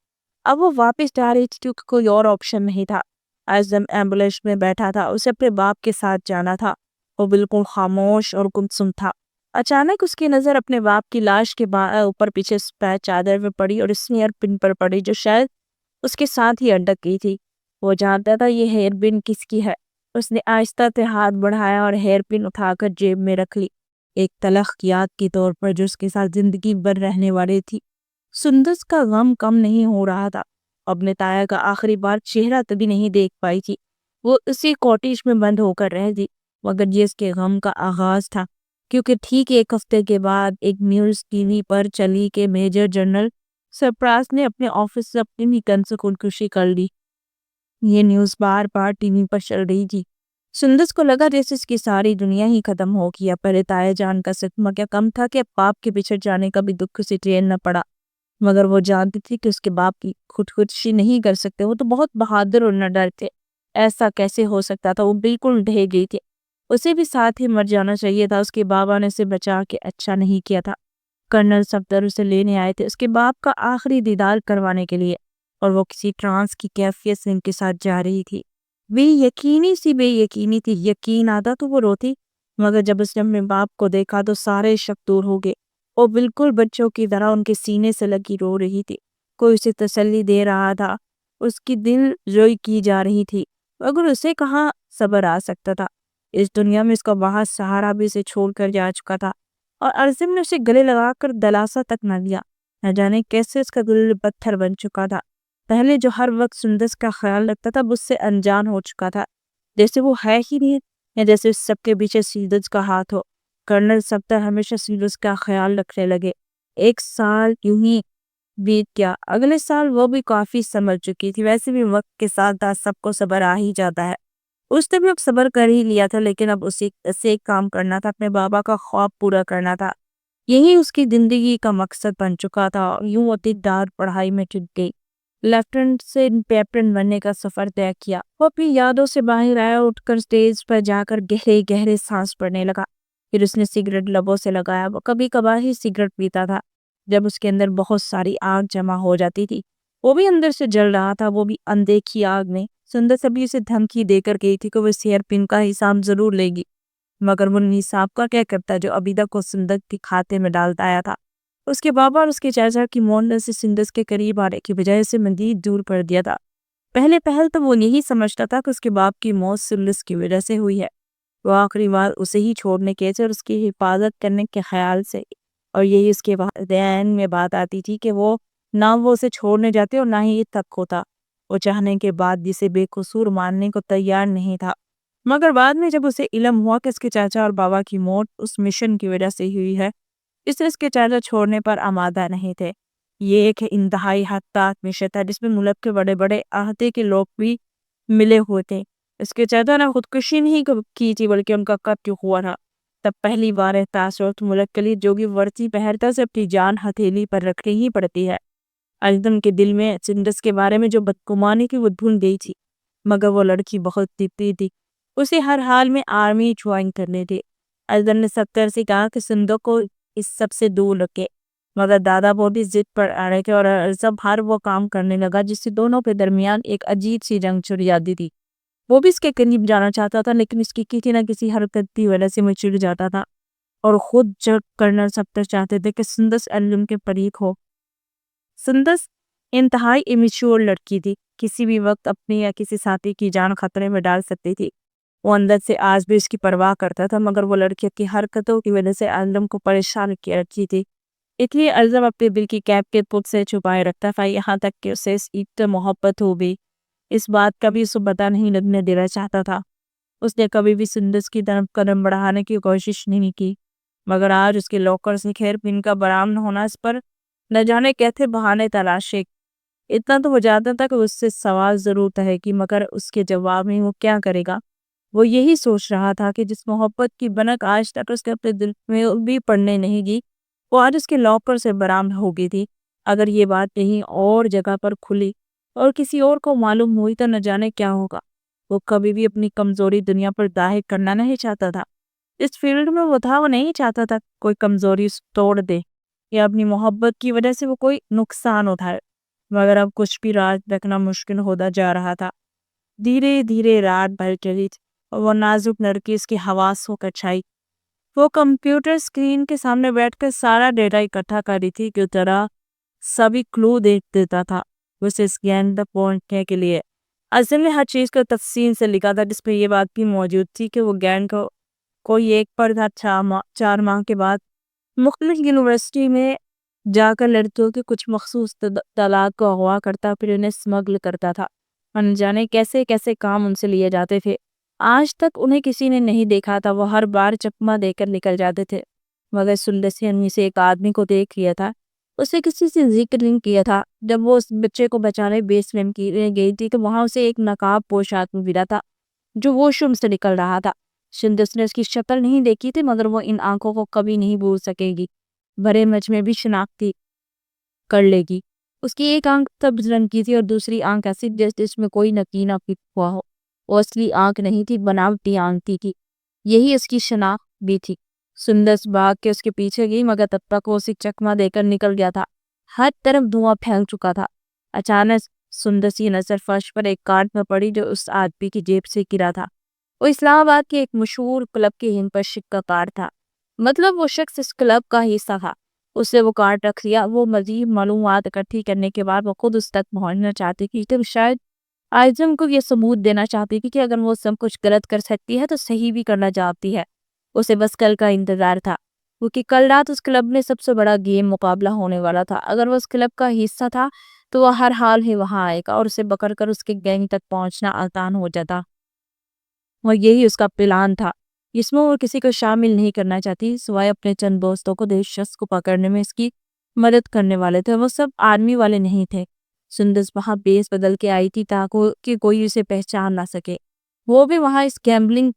[SPEAKER 1] اب وہ واپس جا رہی تھی کیونکہ کوئی اور آپشن نہیں تھا۔ اعظم ایمبولینس میں بیٹھا تھا، اسے اپنے باپ کے ساتھ جانا تھا۔ وہ بالکل خاموش اور گمسم تھا۔ اچانک اس کی نظر اپنے باپ کی لاش کے اوپر پیچھے سفید چادر میں پڑی اور اس ہیئر پن پر پڑی جو شاید اس کے ساتھ ہی اٹک گئی تھی۔ وہ جانتا تھا یہ ہیئر پن کس کی ہے۔ اس نے آہستہ سے ہاتھ بڑھایا اور ہیئر پن اٹھا کر جیب میں رکھ لی، ایک تلخ یاد کے طور پر جو اس کے ساتھ زندگی بھر رہنے والی تھی۔ سندس کا غم کم نہیں ہو رہا تھا، اپنے تایا کا آخری بار چہرہ تبھی نہیں دیکھ پائی تھی، وہ اسی کوٹیج میں بند ہو کر رہ دی، مگر یہ اس کے غم کا آغاز تھا، کیونکہ ٹھیک ایک ہفتے کے بعد ایک نیوز ٹی وی پر چلی کہ میجر جنرل سرفراز نے اپنے آفس سے اپنی گن سے خودکشی کر لی۔ یہ نیوز بار بار ٹی وی پر چل رہی تھی۔ سندس کو لگا جیسے اس کی ساری دنیا ہی ختم ہو گیا۔ پہلے تایا جان کا صدمہ کیا کم تھا کہ اب باپ کے بچھڑ جانے کا بھی دکھ اسے ٹرین نہ پڑا، مگر وہ جانتی تھی کہ اس کے باپ کی خودکشی نہیں کر سکتے، وہ تو بہت بہادر اور نڈر تھے، ایسا کیسے ہو سکتا تھا؟ وہ بالکل ڈھہ گئی تھی، اسے بھی ساتھ ہی مر جانا چاہیے تھا۔ اس کے بابا نے اسے بچا کے اچھا نہیں کیا تھا۔ کرنل صفدر اسے لینے آئے تھے اس کے باپ کا آخری دیدار کروانے کے لیے، اور وہ کسی ٹرانس کی کیفیت سے ان کے ساتھ جا رہی تھی۔ بے یقینی تھی، یقین آتا تو وہ روتی، مگر جب اس نے اپنے باپ کو دیکھا تو سارے شک دور ہو گئے۔ وہ بالکل بچوں کی طرح ان کے سینے سے لگی رو رہی تھی، کوئی اسے تسلی دے رہا تھا، اس کی دل جوئی کی جا رہی تھی، مگر اسے کہاں صبر آ سکتا تھا؟ اس دنیا میں اس کا وہاں سہارا بھی اسے چھوڑ کر جا چکا تھا، اور عظیم نے اسے گلے لگا کر دلاسا تک نہ دیا۔ نہ جانے کیسے اس کا دل پتھر بن چکا تھا۔ پہلے جو ہر وقت سندس کا خیال رکھتا تھا اس سے انجان ہو چکا تھا، جیسے وہ ہے ہی نہیں، یا جیسے اس سب کے پیچھے سندس کا ہاتھ ہو۔ کرنل صفدر ہمیشہ سندس کا خیال رکھنے لگے۔ ایک سال یوں ہی بیت گیا، اگلے سال وہ بھی کافی سنبھل چکی تھی۔ ویسے بھی وقت کے ساتھ سب کو صبر آ ہی جاتا ہے، اس نے بھی اب صبر کر ہی لیا تھا، لیکن اب اسے ایک کام کرنا تھا، اپنے بابا کا خواب پورا کرنا تھا۔ یہی اس کی زندگی کا مقصد بن چکا تھا، اور یوں وہ دار پڑھائی میں ٹک گئی، لیفٹنٹ سے کیپٹن بننے کا سفر طے کیا۔ وہ اپنی یادوں سے باہر آیا، اٹھ کر سٹیج پر جا کر گہرے گہرے سانس پڑنے لگا، پھر اس نے سگریٹ لبوں سے لگایا۔ وہ کبھی کبھار ہی سگریٹ پیتا تھا جب اس کے اندر بہت ساری آگ جمع ہو جاتی تھی، وہ بھی اندر سے جل رہا تھا، وہ بھی اندیکھی آگ میں۔ سندس ابھی اسے دھمکی دے کر گئی تھی کہ وہ اس ہیئر پن کا حساب ضرور لے گی، مگر وہ حساب کا کیا کرتا جو ابھی تک وہ سندس کے کھاتے میں ڈالتا آیا تھا۔ اس کے بابا اور اس کے چاچا کی موت نے سندس کے قریب آنے کی بجائے اسے مزید دور کر دیا تھا۔ پہلے تو وہ یہی سمجھتا تھا کہ اس کے باپ کی موت سندس کی وجہ سے ہوئی ہے، وہ آخری بار اسے ہی چھوڑنے کے اور اس کی حفاظت کرنے کے خیال سے، اور یہی اس کے ذہن میں بات آتی تھی کہ وہ نہ وہ اسے چھوڑنے جاتے اور نہ ہی یہ تک ہوتا، وہ چاہنے کے بعد جسے بے قصور ماننے کو تیار نہیں تھا۔ مگر بعد میں جب اسے علم ہوا کہ اس کے چاچا اور بابا کی موت اس مشن کی وجہ سے ہوئی ہے، اس کے چاچا چھوڑنے پر آمادہ نہیں تھے۔ یہ ایک انتہائی حساس مشن تھا جس میں ملک کے بڑے بڑے عہدے کے لوگ بھی ملے ہوئے تھے۔ اس کے چاچا نے خودکشی نہیں کی تھی بلکہ ان کا قتل ہوا تھا۔ تب پہلی بار احساس ہوا کہ ملک کے لیے جو بھی ورتی پہرتا سے اپنی جان ہتھیلی پر رکھنی ہی پڑتی ہے۔ اعظم کے دل میں سندس کے بارے میں جو بدگمانی کی وہ دھل گئی تھی، مگر وہ لڑکی بہت ضدی تھی، اسے ہر حال میں آرمی جوائن کرنے تھے۔ اعظم نے صفدر سے کہا کہ سندس کو اس سب سے دور رکھے، مگر دادا بہت ہی ضد پر آ رہے تھے، اور اعظم ہر وہ کام کرنے لگا جس سے دونوں کے درمیان ایک عجیب سی جنگ چھڑ جاتی تھی۔ وہ بھی اس کے قریب جانا چاہتا تھا، لیکن اس کی کسی نہ کسی حرکت کی وجہ سے وہ چڑ جاتا تھا، اور خود جب کرنل صفدر چاہتے تھے کہ سندس اعظم کے فریق ہو۔ سندس انتہائی امیچور لڑکی تھی، کسی بھی وقت اپنی یا کسی ساتھی کی جان خطرے میں ڈال سکتی تھی۔ وہ اندر سے آج بھی اس کی پرواہ کرتا تھا، مگر وہ لڑکی کی حرکتوں کی وجہ سے اعظم کو پریشان کیا رکھی تھی، اس لیے اعظم اپنے دل کی کیپ کے پت سے چھپائے رکھتا تھا، یہاں تک کہ اسے اس عید سے محبت ہو بھی اس بات کا بھی اسے پتہ نہیں لگنے دینا چاہتا تھا۔ اس نے کبھی بھی سندس کی طرف قدم بڑھانے کی کوشش نہیں کی، مگر آج اس کے لاکر سے خیر پن کا برآمد ہونا اس پر نہ جانے کیسے بہانے تلاشے۔ اتنا تو ہو جاتا تھا کہ اس سے سوال ضرور طے کی، مگر اس کے جواب میں وہ کیا کرے گا۔ وہ یہی سوچ رہا تھا کہ جس محبت کی بنک آج تک اس کے اپنے دل میں بھی پڑنے نہیں گی، وہ آج اس کے لاکر سے برآمد ہو گئی تھی۔ اگر یہ بات کہیں اور جگہ پر کھلی اور کسی اور کو معلوم ہوئی تو نہ جانے کیا ہوگا۔ وہ کبھی بھی اپنی کمزوری دنیا پر ظاہر کرنا نہیں چاہتا تھا۔ اس فیلڈ میں وہ تھا، وہ نہیں چاہتا تھا کوئی کمزوری توڑ دے یا اپنی محبت کی وجہ سے وہ کوئی نقصان اٹھائے، مگر اب کچھ بھی راز رکھنا مشکل ہوتا جا رہا تھا۔ دھیرے دھیرے رات بھر چلی اور وہ نازک نرگس کی حواسوں کا چھائی۔ وہ کمپیوٹر سکرین کے سامنے بیٹھ کر سارا ڈیٹا اکٹھا کر رہی تھی کہ طرح سبھی کلو دیکھ دیتا تھا اسے اس گین تک پہنچنے کے لیے۔ اصل میں ہر چیز کو تفصیل سے لکھا تھا، جس پہ یہ بات بھی موجود تھی کہ وہ گین کو کوئی ایک پر تھا 4 ماہ کے بعد مختلف یونیورسٹی میں جا کر لڑکیوں کے کچھ مخصوص طلاق کو اغوا کرتا، پھر انہیں سمگل کرتا تھا۔ ان جانے کیسے کیسے کام ان سے لیے جاتے تھے، آج تک انہیں کسی نے نہیں دیکھا تھا۔ وہ ہر بار چکما دے کر نکل جاتے تھے، مگر سندس نے سے ایک آدمی کو دیکھ لیا تھا، اسے کسی سے ذکر نہیں کیا تھا۔ جب وہ اس بچے کو بچانے بیسمنٹ کی گئی تھی تو وہاں اسے ایک نقاب پوش آدمی ملا تھا جو واش روم سے نکل رہا تھا۔ سندس نے اس کی شکل نہیں دیکھی تھی، مگر وہ ان آنکھوں کو کبھی نہیں بھول سکے گی، بڑے مجمع بھی شناختی کر لے گی۔ اس کی ایک آنکھ سبز رنگ کی تھی اور دوسری آنکھ ایسی جس میں کوئی نکینہ پھٹا ہوا ہو۔ وہ اصلی آنکھ نہیں تھی، بناوٹی آنکھ تھی۔ یہی اس کی شناخت بھی تھی۔ سندس بھاگ کے اس کے پیچھے گئی، مگر تب تک وہ اسے چکما دے کر نکل گیا تھا۔ ہر طرف دھواں پھیل چکا تھا۔ اچانک سندس کی نظر فرش پر ایک کارڈ پر پڑی جو اس آدمی کی جیب سے گرا تھا۔ وہ اسلام آباد کے ایک مشہور کلب کے ہنپشک کا کارڈ تھا، مطلب وہ شخص اس کلب کا حصہ تھا۔ اس نے وہ کارڈ رکھ لیا۔ وہ مزید معلومات اکٹھی کرنے کے بعد وہ خود اس تک پہنچنا چاہتی تھی، تو شاید آئزم کو یہ ثبوت دینا چاہتی تھی کہ اگر وہ سب کچھ غلط کر سکتی ہے تو صحیح بھی کرنا چاہتی ہے۔ اسے بس کل کا انتظار تھا، کیونکہ کل رات اس کلب میں سب سے بڑا گیم مقابلہ ہونے والا تھا۔ اگر وہ اس کلب کا حصہ تھا تو وہ ہر حال ہی وہاں آئے گا اور اسے پکڑ کر اس کے گینگ تک پہنچنا آسان ہو جاتا۔ وہ یہی اس کا پلان تھا، جس میں وہ کسی کو شامل نہیں کرنا چاہتی سوائے اپنے چند دوستوں کو۔ دیش شخص کو پکڑنے میں اس کی مدد کرنے والے تھے، وہ سب آرمی والے نہیں تھے۔ سندس وہاں بیس بدل کے آئی تھی تاکہ کوئی اسے پہچان نہ سکے۔ وہ بھی وہاں اس گیمبلنگ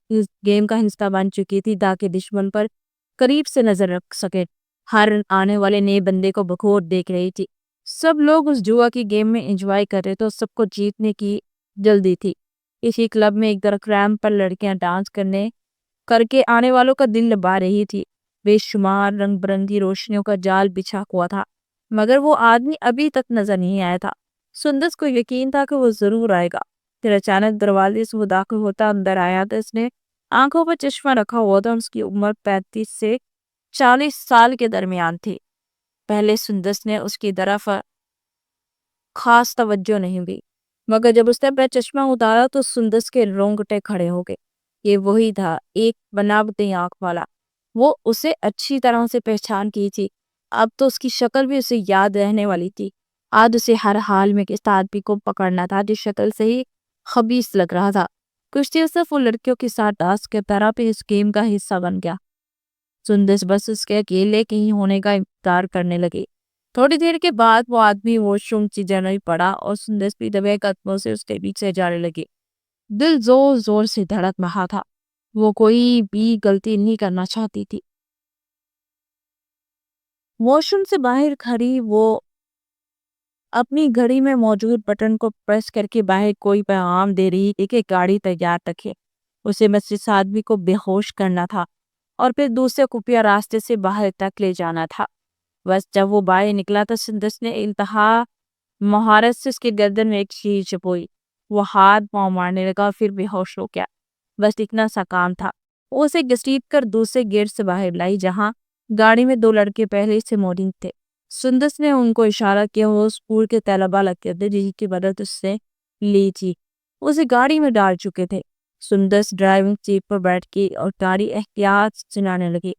[SPEAKER 1] گیم کا حصہ بن چکی تھی تاکہ دشمن پر قریب سے نظر رکھ سکے۔ ہر آنے والے نئے بندے کو بغور دیکھ رہی تھی۔ سب لوگ اس جوا کی گیم میں انجوائے کر رہے تھے اور سب کو جیتنے کی جلدی تھی۔ اسی کلب میں ایک طرف ریمپ پر لڑکیاں ڈانس کر کے آنے والوں کا دل لبا رہی تھی۔ بے شمار رنگ برنگی روشنیوں کا جال بچھا ہوا تھا، مگر وہ آدمی ابھی تک نظر نہیں آیا تھا۔ سندس کو یقین تھا کہ وہ ضرور آئے گا۔ پھر اچانک دروازے سے وہ داخل ہوتا اندر آیا تو اس نے آنکھوں پر چشمہ رکھا ہوا تھا۔ اس کی عمر 35 سے 40 سال کے درمیان تھی۔ پہلے سندس نے اس کی طرف خاص توجہ نہیں دی، مگر جب اس نے اپنا چشمہ اتارا تو سندس کے رونگٹے کھڑے ہو گئے۔ یہ وہی تھا، ایک بناوٹی آنکھ والا۔ وہ اسے اچھی طرح سے پہچان کی تھی۔ اب تو اس کی شکل بھی اسے یاد رہنے والی تھی۔ آج اسے ہر حال میں کس آدمی کو پکڑنا تھا جس شکل سے ہی خبیث لگ رہا تھا۔ کچھ دیر صرف وہ لڑکیوں کے ساتھ ڈانس کے طرح پہ اس گیم کا حصہ بن گیا۔ سندس بس اس کے اکیلے کہیں ہونے کا انتظار کرنے لگی۔ تھوڑی دیر کے بعد وہ آدمی واش روم سے جانے پڑا اور سندس بھی دبے قدموں سے اس کے پیچھے جانے لگی۔ دل زور زور سے دھڑک رہا تھا، وہ کوئی بھی غلطی نہیں کرنا چاہتی تھی۔ واش روم سے باہر کھڑی وہ اپنی گھڑی میں موجود بٹن کو پریس کر کے باہر کوئی پیغام دے رہی تھی کہ گاڑی تیار رکھے۔ اسے بس اس آدمی کو بے ہوش کرنا تھا اور پھر دوسرے خفیہ راستے سے باہر تک لے جانا تھا۔ بس جب وہ باہر نکلا تو سندس نے انتہا مہارت سے اس کے گردن میں ایک چیز چپوئی۔ وہ ہاتھ پاؤں مارنے لگا، پھر بے ہوش ہو گیا۔ بس اتنا سا کام تھا۔ وہ اسے گھسیٹ کر دوسرے گیٹ سے باہر لائی جہاں گاڑی میں 2 لڑکے پہلے سے موجود تھے۔ سندس نے ان کو اشارہ کیا، وہ اسکول کے طلباء لگتے تھے جن کی مدد اس سے لی تھی۔ اسے گاڑی میں ڈال چکے تھے۔ سندس ڈرائیونگ سیٹ پر بیٹھ گئی اور گاڑی احتیاط سے چلانے لگی۔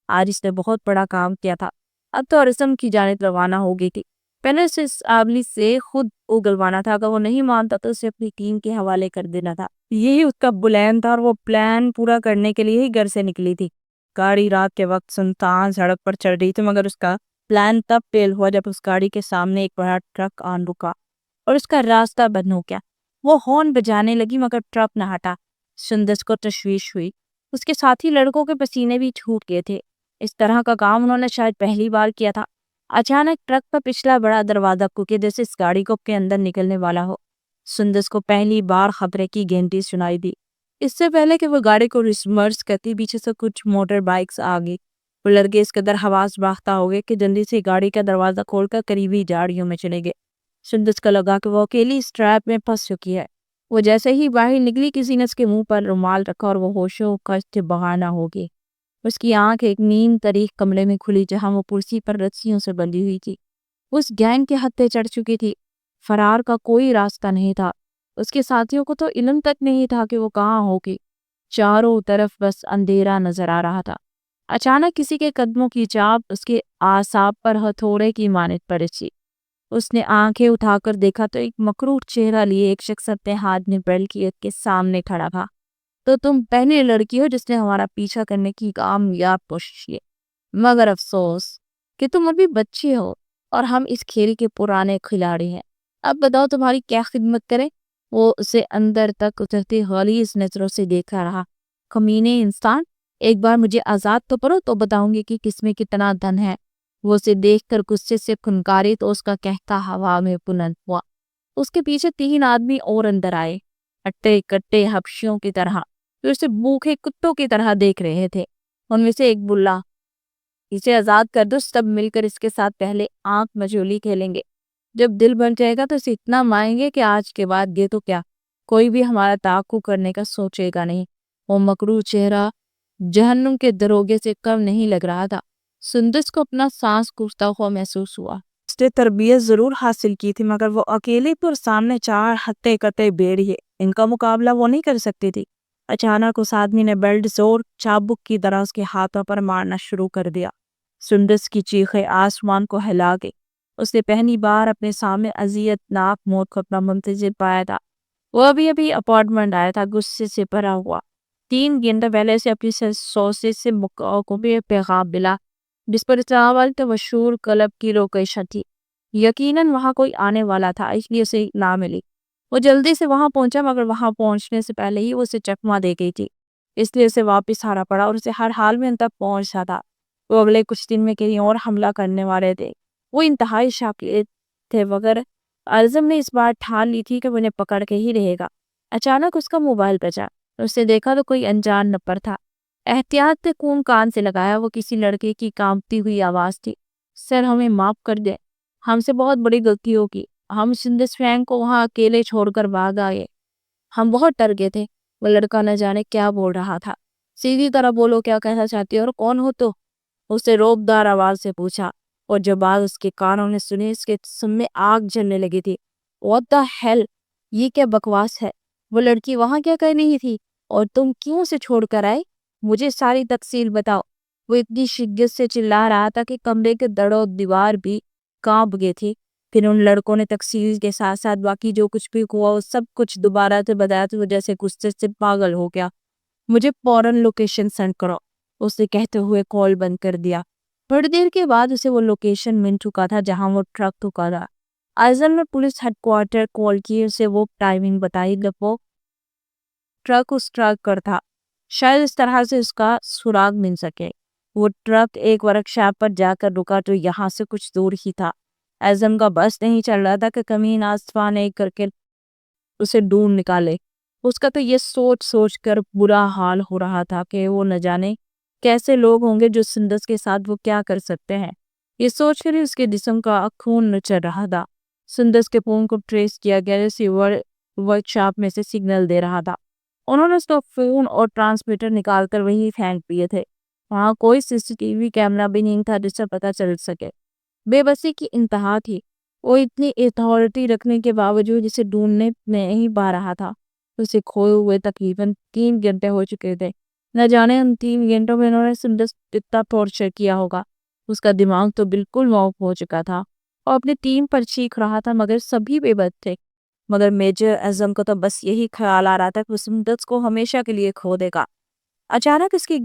[SPEAKER 1] آج اس نے بہت بڑا کام کیا تھا، اب تو رسم کی جانب روانہ ہو گئی تھی۔ پہلے سے اس آدمی سے خود اگلوانا تھا، اگر وہ نہیں مانتا تو اسے اپنی ٹیم کے حوالے کر دینا تھا۔ یہی اس کا پلان تھا اور وہ پلان پورا کرنے کے لیے ہی گھر سے نکلی تھی۔ گاڑی رات کے وقت سنسان سڑک پر چل رہی تھی، مگر اس کا پلان تب فیل ہوا جب اس گاڑی کے سامنے ایک بڑا ٹرک آن رکا اور اس کا راستہ بند ہو گیا۔ وہ ہارن بجانے لگی مگر ٹرک نہ ہٹا۔ سندس کو تشویش ہوئی، اس کے ساتھی لڑکوں کے پسینے بھی چھوٹ گئے تھے۔ اس طرح کا کام انہوں نے شاید پہلی بار کیا تھا۔ اچانک ٹرک کا پچھلا بڑا دروازہ کھلے جیسے اس گاڑی کو کے اندر نکلنے والا ہو۔ سندس کو پہلی بار خطرے کی گھنٹی سنائی دی۔ اس سے پہلے کہ وہ گاڑی کو ریورس کرتی، پیچھے سے کچھ موٹر بائکس آگے۔ وہ لڑکے اس قدر حواس باختہ ہو گئے کہ جلدی سے گاڑی کا دروازہ کھول کر قریبی جھاڑیوں میں چلے گئے۔ سندس کو لگا کہ وہ اکیلی اس ٹریپ میں پھنس چکی ہے۔ وہ جیسے ہی باہر نکلی، کسی نے اس کے منہ پر رومال رکھا اور وہ ہوشوں سے بغانہ ہو گئی۔ اس کی آنکھ ایک نیند طریق کمرے میں کھلی جہاں وہ کرسی پر رسیوں سے بندھی ہوئی تھی۔ اس گینگ کے ہتھے چڑھ چکی تھی۔ فرار کا کوئی راستہ نہیں تھا۔ اس کے ساتھیوں کو تو علم تک نہیں تھا کہ وہ کہاں ہوگی۔ چاروں طرف بس اندھیرا نظر آ رہا تھا۔ اچانک کسی کے قدموں کی چاپ اس کے اعصاب پر ہتھوڑے کی مانند پڑی۔ اس نے آنکھیں اٹھا کر دیکھا تو ایک مکروہ چہرہ لیے ایک شخص اپنے ہاتھ میں بیلٹ کیے کے سامنے کھڑا تھا۔ تو تم پہلی لڑکی ہو جس نے ہمارا پیچھا کرنے کی کامیاب کوشش کی، مگر افسوس کہ تم ابھی بچی ہو اور ہم اس کھیل کے پرانے کھلاڑی ہیں۔ اب بتاؤ تمہاری کیا خدمت کرے؟ وہ اسے اندر تک اترتی غلیظ نظروں سے دیکھا رہا۔ کمینے انسان، ایک بار مجھے آزاد تو کرو تو بتاؤں گی کہ کس میں کتنا دھن ہے۔ وہ اسے دیکھ کر غصے سے پھنکاری تو اس کا کہتا ہوا میں بلند ہوا۔ اس کے پیچھے 3 آدمی اور اندر آئے، اٹے کٹے حبشیوں کی طرح، جو اسے بھوکے کتوں کی طرح دیکھ رہے تھے۔ ان میں سے ایک بولا، اسے آزاد کر دو، سب مل کر اس کے ساتھ پہلے آنکھ مجولی کھیلیں گے۔ جب دل بن جائے گا تو اسے اتنا مائیں گے کہ آج کے بعد یہ تو کیا، کوئی بھی ہمارا تعاقب کرنے کا سوچے گا نہیں۔ وہ مکروہ چہرہ جہنم کے دروگے سے کم نہیں لگ رہا تھا۔ سندس کو اپنا سانس کھوستا ہوا محسوس ہوا۔ اس نے تربیت ضرور حاصل کی تھی، مگر وہ اکیلے پر سامنے 4 ہتے کٹے بھیڑیے، ان کا مقابلہ وہ نہیں کر سکتی تھی۔ اچانک اس آدمی نے بیلٹ زور چابک کی طرح اس کے ہاتھوں پر مارنا شروع کر دیا۔ سندس کی چیخیں آسمان کو ہلا گئی۔ اس نے پہلی بار اپنے سامنے اذیت ناک موت کو اپنا منتظر پایا تھا۔ وہ ابھی اپارٹمنٹ آیا تھا، غصے سے بھرا ہوا۔ 3 گھنٹے پہلے سے اپنی سوسے سے مکمل پیغام ملا، جس پر چاول کے مشہور کلب کی لوکیشن تھی۔ یقیناً وہاں کوئی آنے والا تھا، اس لیے اسے نہ ملی۔ وہ جلدی سے وہاں پہنچا، مگر وہاں پہنچنے سے پہلے ہی وہ اسے چکما دے گئی تھی، اس لیے اسے واپس آنا پڑا اور اسے ہر حال میں ان تک پہنچا تھا۔ وہ اگلے کچھ دن میں کہیں اور حملہ کرنے والے تھے۔ وہ انتہائی شاکر تھے، مگر اعظم نے اس بار ٹھان لی تھی کہ وہ انہیں پکڑ کے ہی رہے گا۔ اچانک اس کا موبائل بجا، اس نے دیکھا تو کوئی انجان نمبر تھا۔ احتیاط سے خون کان سے لگایا، وہ کسی لڑکے کی کانپتی ہوئی آواز تھی۔ سر، ہمیں معاف کر دیں، ہم سے بہت بڑی غلطی ہوگی۔ ہم سندس فرینک کو وہاں اکیلے چھوڑ کر بھاگ آئے۔ ہم بہت ڈر گئے تھے۔ وہ لڑکا نہ جانے کیا بول رہا تھا۔ سیدھی طرح بولو، کیا کہنا چاہتی ہو اور کون ہو تو؟ اسے روبدار آواز سے پوچھا، اور جو بات اس کے کانوں نے سنی اس کے جسم میں آگ جلنے لگی تھی۔ What the hell؟ یہ کیا بکواس ہے؟ وہ لڑکی وہاں کیا کر رہی تھی اور تم کیوں اسے چھوڑ کر آئے؟ مجھے ساری تفصیل بتاؤ۔ وہ اتنی شدت سے چلا رہا تھا کہ کمرے کے در و دیوار بھی کانپ گئی تھی۔ پھر ان لڑکوں نے تفصیل کے ساتھ ساتھ باقی جو کچھ بھی ہوا وہ سب کچھ دوبارہ سے بتایا تو وہ جیسے غصے سے پاگل ہو گیا۔ مجھے فوراً لوکیشن سینڈ کرو، اسے کہتے ہوئے کال بند کر دیا۔ تھوڑی دیر کے بعد اسے وہ لوکیشن مل چکا تھا جہاں وہ ٹرک رکا تھا۔ اعظم نے پولیس ہیڈ کوارٹر کال کی، اسے وہ ٹائمنگ بتائی جب وہ ٹرک اس ٹرک پر تھا، شاید اس طرح سے اس کا سراغ مل سکے۔ وہ ٹرک ایک ورکشاپ پر جا کر رکا جو یہاں سے کچھ دور ہی تھا۔ اعظم کا بس نہیں چل رہا تھا کہ کمینہ آسمان ایک کر کے اسے ڈھونڈ نکالے۔ اس کا تو یہ سوچ کر برا حال ہو رہا تھا کہ وہ نہ جانے کیسے لوگ ہوں گے جو سندس کے ساتھ وہ کیا کر سکتے ہیں۔ یہ سوچ کر ہی اس کے جسم کا خون نچل رہا تھا۔ سندس کے فون کو ٹریس کیا گیا، ریسیور ورکشاپ میں سے سگنل دے رہا تھا۔ انہوں نے اس کا فون اور ٹرانسمیٹر نکال کر وہیں پھینک دیے تھے۔ وہاں کوئی CCTV کیمرہ بھی نہیں تھا جس سے پتہ چل سکے۔ بے بسی کی انتہا تھی۔ وہ اتنی اتھارٹی رکھنے کے باوجود اسے ڈھونڈنے نہیں پا رہا تھا۔ اسے کھوئے ہوئے تقریباً 3 گھنٹے ہو چکے تھے۔ نہ جانے ان 3 گھنٹوں میں انہوں نے سندس اتنا ٹارچر کیا ہوگا۔ اس کا دماغ تو بالکل معاف ہو چکا تھا۔ اور اپنی ٹیم پر چیخ رہا تھا، مگر سبھی بے بس تھے۔ مگر میجر اعظم کو تو بس یہی خیال آ رہا تھا کہ وہ سندس کو ہمیشہ کے لیے کھو دے گا۔ اچانک اس کی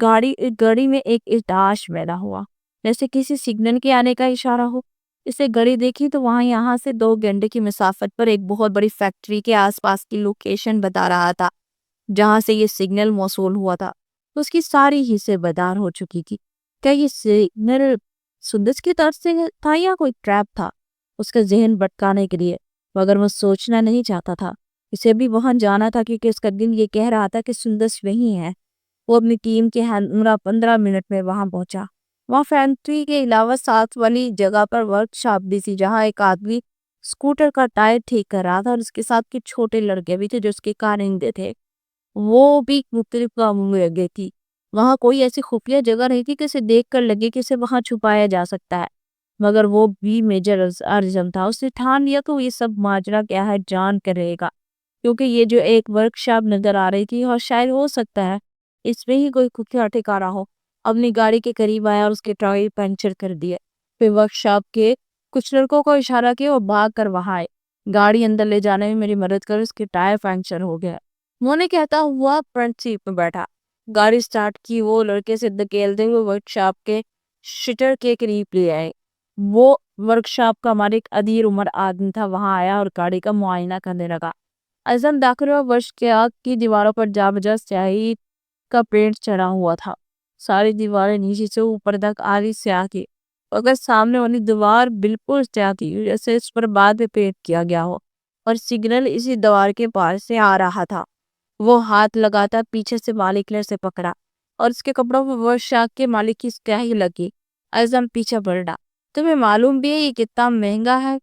[SPEAKER 1] گاڑی میں ایک ارتعاش پیدا ہوا، جیسے کسی سگنل کے آنے کا اشارہ ہو۔ اسے گھڑی دیکھی تو وہاں یہاں سے 2 گھنٹے کی مسافت پر ایک بہت بڑی فیکٹری کے آس پاس کی لوکیشن بتا رہا تھا جہاں سے یہ سگنل موصول ہوا تھا۔ اس کی ساری حصے بدار ہو چکی تھی۔ کیا یہ سگنل سندس کی طرف سے تھا یا کوئی ٹریپ تھا اس کا ذہن بھٹکانے کے لیے؟ مگر وہ سوچنا نہیں چاہتا تھا۔ اسے بھی وہاں جانا تھا کیونکہ اس کا دل یہ کہہ رہا تھا کہ سندس وہیں ہے۔ وہ اپنی ٹیم کے ہمراہ 15 منٹ میں وہاں پہنچا۔ وہاں فیکٹری کے علاوہ ساتھ والی جگہ پر ورک شاپ بھی تھی جہاں ایک آدمی اسکوٹر کا ٹائر ٹھیک کر رہا تھا، اور اس کے ساتھ کچھ چھوٹے لڑکے بھی تھے جو اس کے کارندے تھے۔ وہ بھی مختلف کاموں میں لگے تھی۔ وہاں کوئی ایسی خفیہ جگہ نہیں تھی کہ اسے دیکھ کر لگے کہ اسے وہاں چھپایا جا سکتا ہے۔ مگر وہ بھی میجر اعظم تھا۔ اس نے ٹھان لیا کہ وہ یہ سب ماجرا کیا ہے جان کر رہے گا، کیونکہ یہ جو ایک ورک شاپ نظر آ رہی تھی اور شاید ہو سکتا ہے اس میں ہی کوئی خفیہ ٹھکانہ ہو۔ اپنی گاڑی کے قریب آیا اور اس کے ٹائر پنچر کر دیے۔ پھر ورک شاپ کے کچھ لڑکوں کو اشارہ کیا اور بھاگ کر وہاں آئے۔ گاڑی اندر لے جانے میں میری مدد کر، اس کے ٹائر پنچر ہو گیا۔ وہ نے کہتا ہوا فرنٹ سیٹ میں بیٹھا، گاڑی سٹارٹ کی۔ وہ لڑکے سے دھکیلتے ہوئے ورک شاپ کے شٹر کے قریب لے آئے۔ وہ ورک شاپ کا مالک ادیر عمر آدمی تھا، وہاں آیا اور گاڑی کا معائنہ کرنے لگا۔ اعظم داخل ہوا۔ ورک شاپ کی دیواروں پر جا بجا سیاہی کا پینٹ چڑھا ہوا تھا۔ ساری دیواریں نیچے سے اوپر تک آدھی سیاہ تھی، اگر سامنے والی دیوار بالکل سیاہ تھی جیسے اس پر بعد میں پینٹ کیا گیا ہو، اور سگنل اسی دیوار کے پاس سے آ رہا تھا۔ وہ ہاتھ لگاتا پیچھے سے مالک نے اسے پکڑا اور اس کے کپڑوں پر ورک شاپ کے مالک کی سیاہی لگی۔ اعظم پیچھے بڑھا۔ تمہیں معلوم بھی ہے یہ کتنا مہنگا ہے؟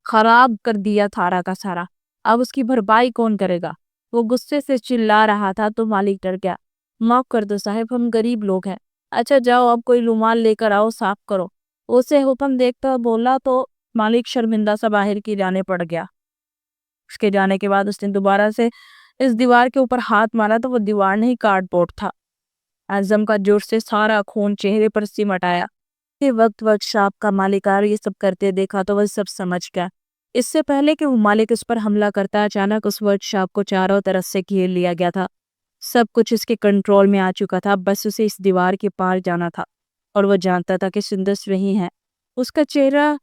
[SPEAKER 1] خراب کر دیا سارا کا سارا، اب اس کی بھرپائی کون کرے گا؟ وہ غصے سے چلا رہا تھا تو مالک ڈر گیا۔ معاف کر دو صاحب، ہم غریب لوگ ہیں۔ اچھا جاؤ اب کوئی رومال لے کر آؤ، صاف کرو، اسے حکم دیکھتا بولا تو مالک شرمندہ سا باہر کی جانے پڑ گیا۔ اس کے جانے کے بعد اس نے دوبارہ سے اس دیوار کے اوپر ہاتھ مارا تو وہ دیوار نہیں کارڈ بورڈ تھا۔ اعظم کا جوش سے سارا خون چہرے پر سمٹ آیا۔ یہ وقت ورک شاپ کا مالک یہ سب کرتے دیکھا تو وہ سب سمجھ گیا۔ اس سے پہلے کہ وہ مالک اس پر حملہ کرتا، اچانک اس ورک شاپ کو چاروں طرف سے گھیر لیا گیا تھا۔ سب کچھ اس کے کنٹرول میں آ چکا تھا، بس اسے اس دیوار کے پار جانا تھا، اور وہ جانتا تھا کہ سندس وہی ہے۔ اس کا چہرہ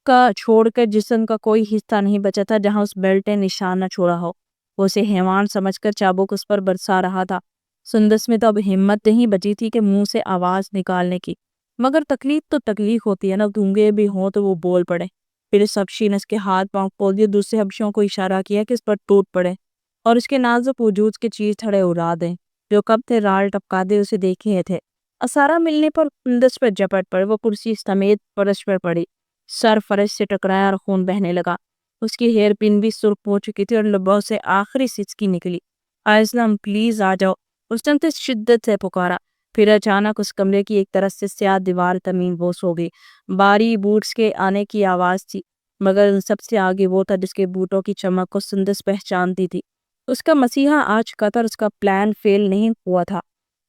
[SPEAKER 1] کا چھوڑ کر جسم کا کوئی حصہ نہیں بچا تھا جہاں اس بیلٹ نے نشان نہ چھوڑا ہو۔ وہ اسے حیوان سمجھ کر چابک اس پر برسا رہا تھا۔ سندس میں تو اب ہمت نہیں بچی تھی کہ منہ سے آواز نکالنے کی، مگر تکلیف تو تکلیف ہوتی ہے نا، گونگے بھی ہوں تو وہ بول پڑے۔ پھر اس حبشی نے اس کے ہاتھ پاؤں کھول دیے، دوسرے حبشیوں کو اشارہ کیا کہ اس پر ٹوٹ پڑے اور اس کے نازک وجود کے چیز تھڑے اڑا دیں جو کب تھے رال ٹپکا دے اسے دیکھے تھے۔ اسارا ملنے پر سندس پر جپٹ پڑے، وہ کرسی سمیت فرش پر پڑی، سر فرش سے ٹکرایا اور خون بہنے لگا۔ اس کی ہیئر پن بھی سرخ ہو چکی تھی اور لبوں سے آخری سسکی نکلی۔ اعظم پلیز آ جاؤ، اس نے شدت سے پکارا۔ پھر اچانک اس کمرے کی ایک طرف سے سیاہ دیوار تمیم بوس ہو گئی۔ باری بوٹس کے آنے کی آواز تھی، مگر ان سب سے آگے وہ تھا جس کے بوٹوں کی چمک کو سندس پہچانتی تھی۔ اس کا مسیحا آ چکا تھا اور اس کا پلان فیل نہیں ہوا تھا۔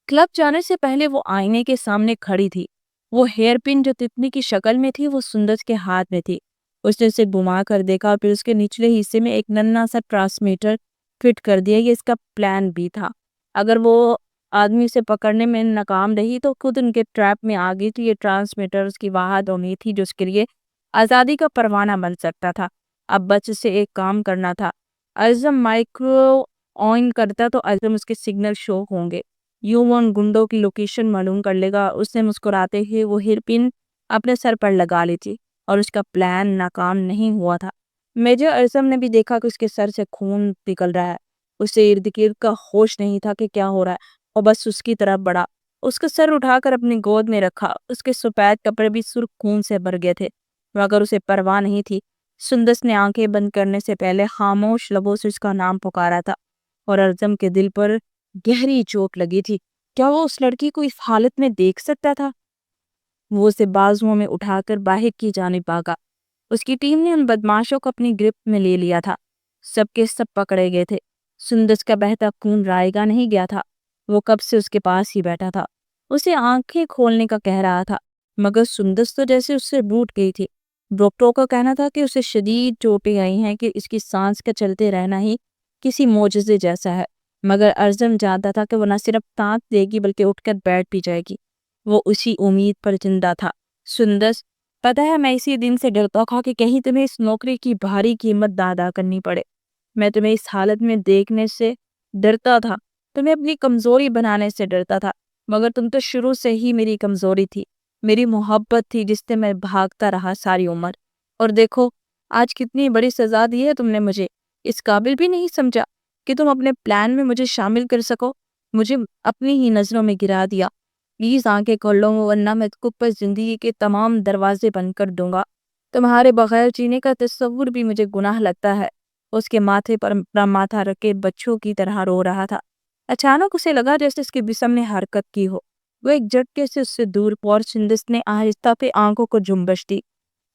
[SPEAKER 1] کلب جانے سے پہلے وہ آئینے کے سامنے کھڑی تھی۔ وہ ہیئر پن جو تتنی کی شکل میں تھی وہ سندس کے ہاتھ میں تھی۔ اس نے اسے گھما کر دیکھا اور پھر اس کے نچلے حصے میں ایک ننھا سا ٹرانسمیٹر فٹ کر دیا۔ یہ اس کا پلان بھی تھا۔ اگر وہ آدمی اسے پکڑنے میں ناکام رہی تو خود ان کے ٹریپ میں آ گئی، تو یہ ٹرانسمیٹر اس کی واحد امید تھی جو اس کے لیے آزادی کا پروانہ بن سکتا تھا۔ اب بس اسے ایک کام کرنا تھا۔ اعظم مائکرو آن کرتا تو اعظم اس کے سگنل شو ہوں گے، یوں وہ ان گنڈوں کی لوکیشن معلوم کر لے گا۔ اس نے مسکراتے ہوئے وہ ہیئر پن اپنے سر پر لگا لی تھی اور اس کا پلان ناکام نہیں ہوا تھا۔ میجر اعظم نے بھی دیکھا کہ اس کے سر سے خون نکل رہا ہے۔ اسے ارد گرد کا ہوش نہیں تھا کہ کیا ہو رہا ہے، اور بس اس کی طرف بڑھا، اس کا سر اٹھا کر اپنی گود میں رکھا۔ اس کے سفید کپڑے بھی سرخ خون سے بھر گئے تھے، مگر اسے پرواہ نہیں تھی۔ سندس نے آنکھیں بند کرنے سے پہلے خاموش لبوں سے اس کا نام پکارا تھا، اور اعظم کے دل پر گہری چوٹ لگی تھی۔ کیا وہ اس لڑکی کو اس حالت میں دیکھ سکتا تھا؟ وہ اسے بازوؤں میں اٹھا کر باہر کی جانب بھاگا۔ اس کی ٹیم نے ان بدماشوں کو اپنی گرفت میں لے لیا تھا، سب کے سب پکڑے گئے تھے۔ سندس کا بہتا خون رائے گا نہیں گیا تھا، وہ کب سے اس کے پاس ہی بیٹھا تھا، اسے آنکھیں کھولنے کا کہہ رہا تھا، مگر سندس تو جیسے اس سے روٹھ گئی تھی۔ ڈاکٹروں کا کہنا تھا کہ اسے شدید چوٹیں آئی ہیں کہ اس کی سانس کا چلتے رہنا ہی کسی معجزے جیسا ہے، مگر ارزم جانتا تھا کہ وہ نہ صرف سانس دے گی بلکہ اٹھ کر بیٹھ بھی جائے گی۔ وہ اسی امید پر زندہ تھا۔ سندس، پتہ ہے میں اسی دن سے ڈرتا تھا کہ کہیں تمہیں اس نوکری کی بھاری قیمت ادا کرنی پڑے۔ میں تمہیں اس حالت میں دیکھنے سے ڈرتا تھا، تمہیں اپنی کمزوری بنانے سے ڈرتا تھا، مگر تم تو شروع سے ہی میری کمزوری تھی، میری محبت تھی جس سے میں بھاگتا رہا ساری عمر۔ اور دیکھو آج کتنی بڑی سزا دی ہے تم نے مجھے، اس قابل بھی نہیں سمجھا کہ تم اپنے پلان میں مجھے شامل کر سکو، مجھے اپنی ہی نظروں میں گرا دیا۔ پلیز آنکھیں کھول لو ورنہ میں تم پر زندگی کے تمام دروازے بند کر دوں گا۔ تمہارے بغیر جینے کا تصور بھی مجھے گناہ لگتا ہے۔ اس کے ماتھے پر اپنا ماتھا رکھ کے بچوں کی طرح رو رہا تھا۔ اچانک اسے لگا جیسے اس کے جسم نے حرکت کی ہو، وہ ایک جھٹکے سے اس سے دور اور سندس نے آہستہ پہ آنکھوں کو جنبش دی۔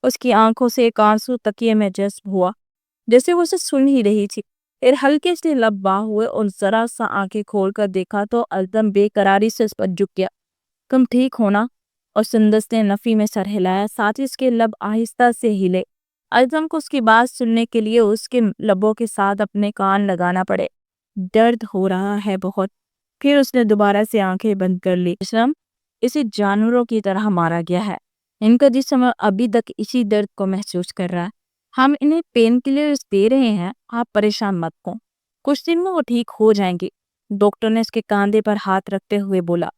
[SPEAKER 1] اس کی آنکھوں سے ایک آنسو تکیے میں جذب ہوا، جیسے وہ اسے سن ہی رہی تھی۔ پھر ہلکے سے لب باہ ہوئے اور ذرا سا آنکھیں کھول کر دیکھا تو ازم بے قراری سے اس پر جھک گیا۔ تم ٹھیک ہونا؟ اور سندس نے نفی میں سر ہلایا، ساتھ ہی اس کے لب آہستہ سے ہلے۔ ازم کو اس کی بات سننے کے لیے اس کے لبوں کے ساتھ اپنے کان لگانا پڑے۔ درد ہو رہا ہے بہت۔ پھر اس نے دوبارہ سے آنکھیں بند کر لی۔ جسم اسے جانوروں کی طرح مارا گیا ہے، ان کا جسم ابھی تک اسی درد کو محسوس کر رہا ہے۔ ہم انہیں پین کلرز دے رہے ہیں، آپ پریشان مت ہوں، کچھ دن میں وہ ٹھیک ہو جائیں گے۔ ڈاکٹر نے اس کے کاندھے پر ہاتھ رکھتے ہوئے بولا۔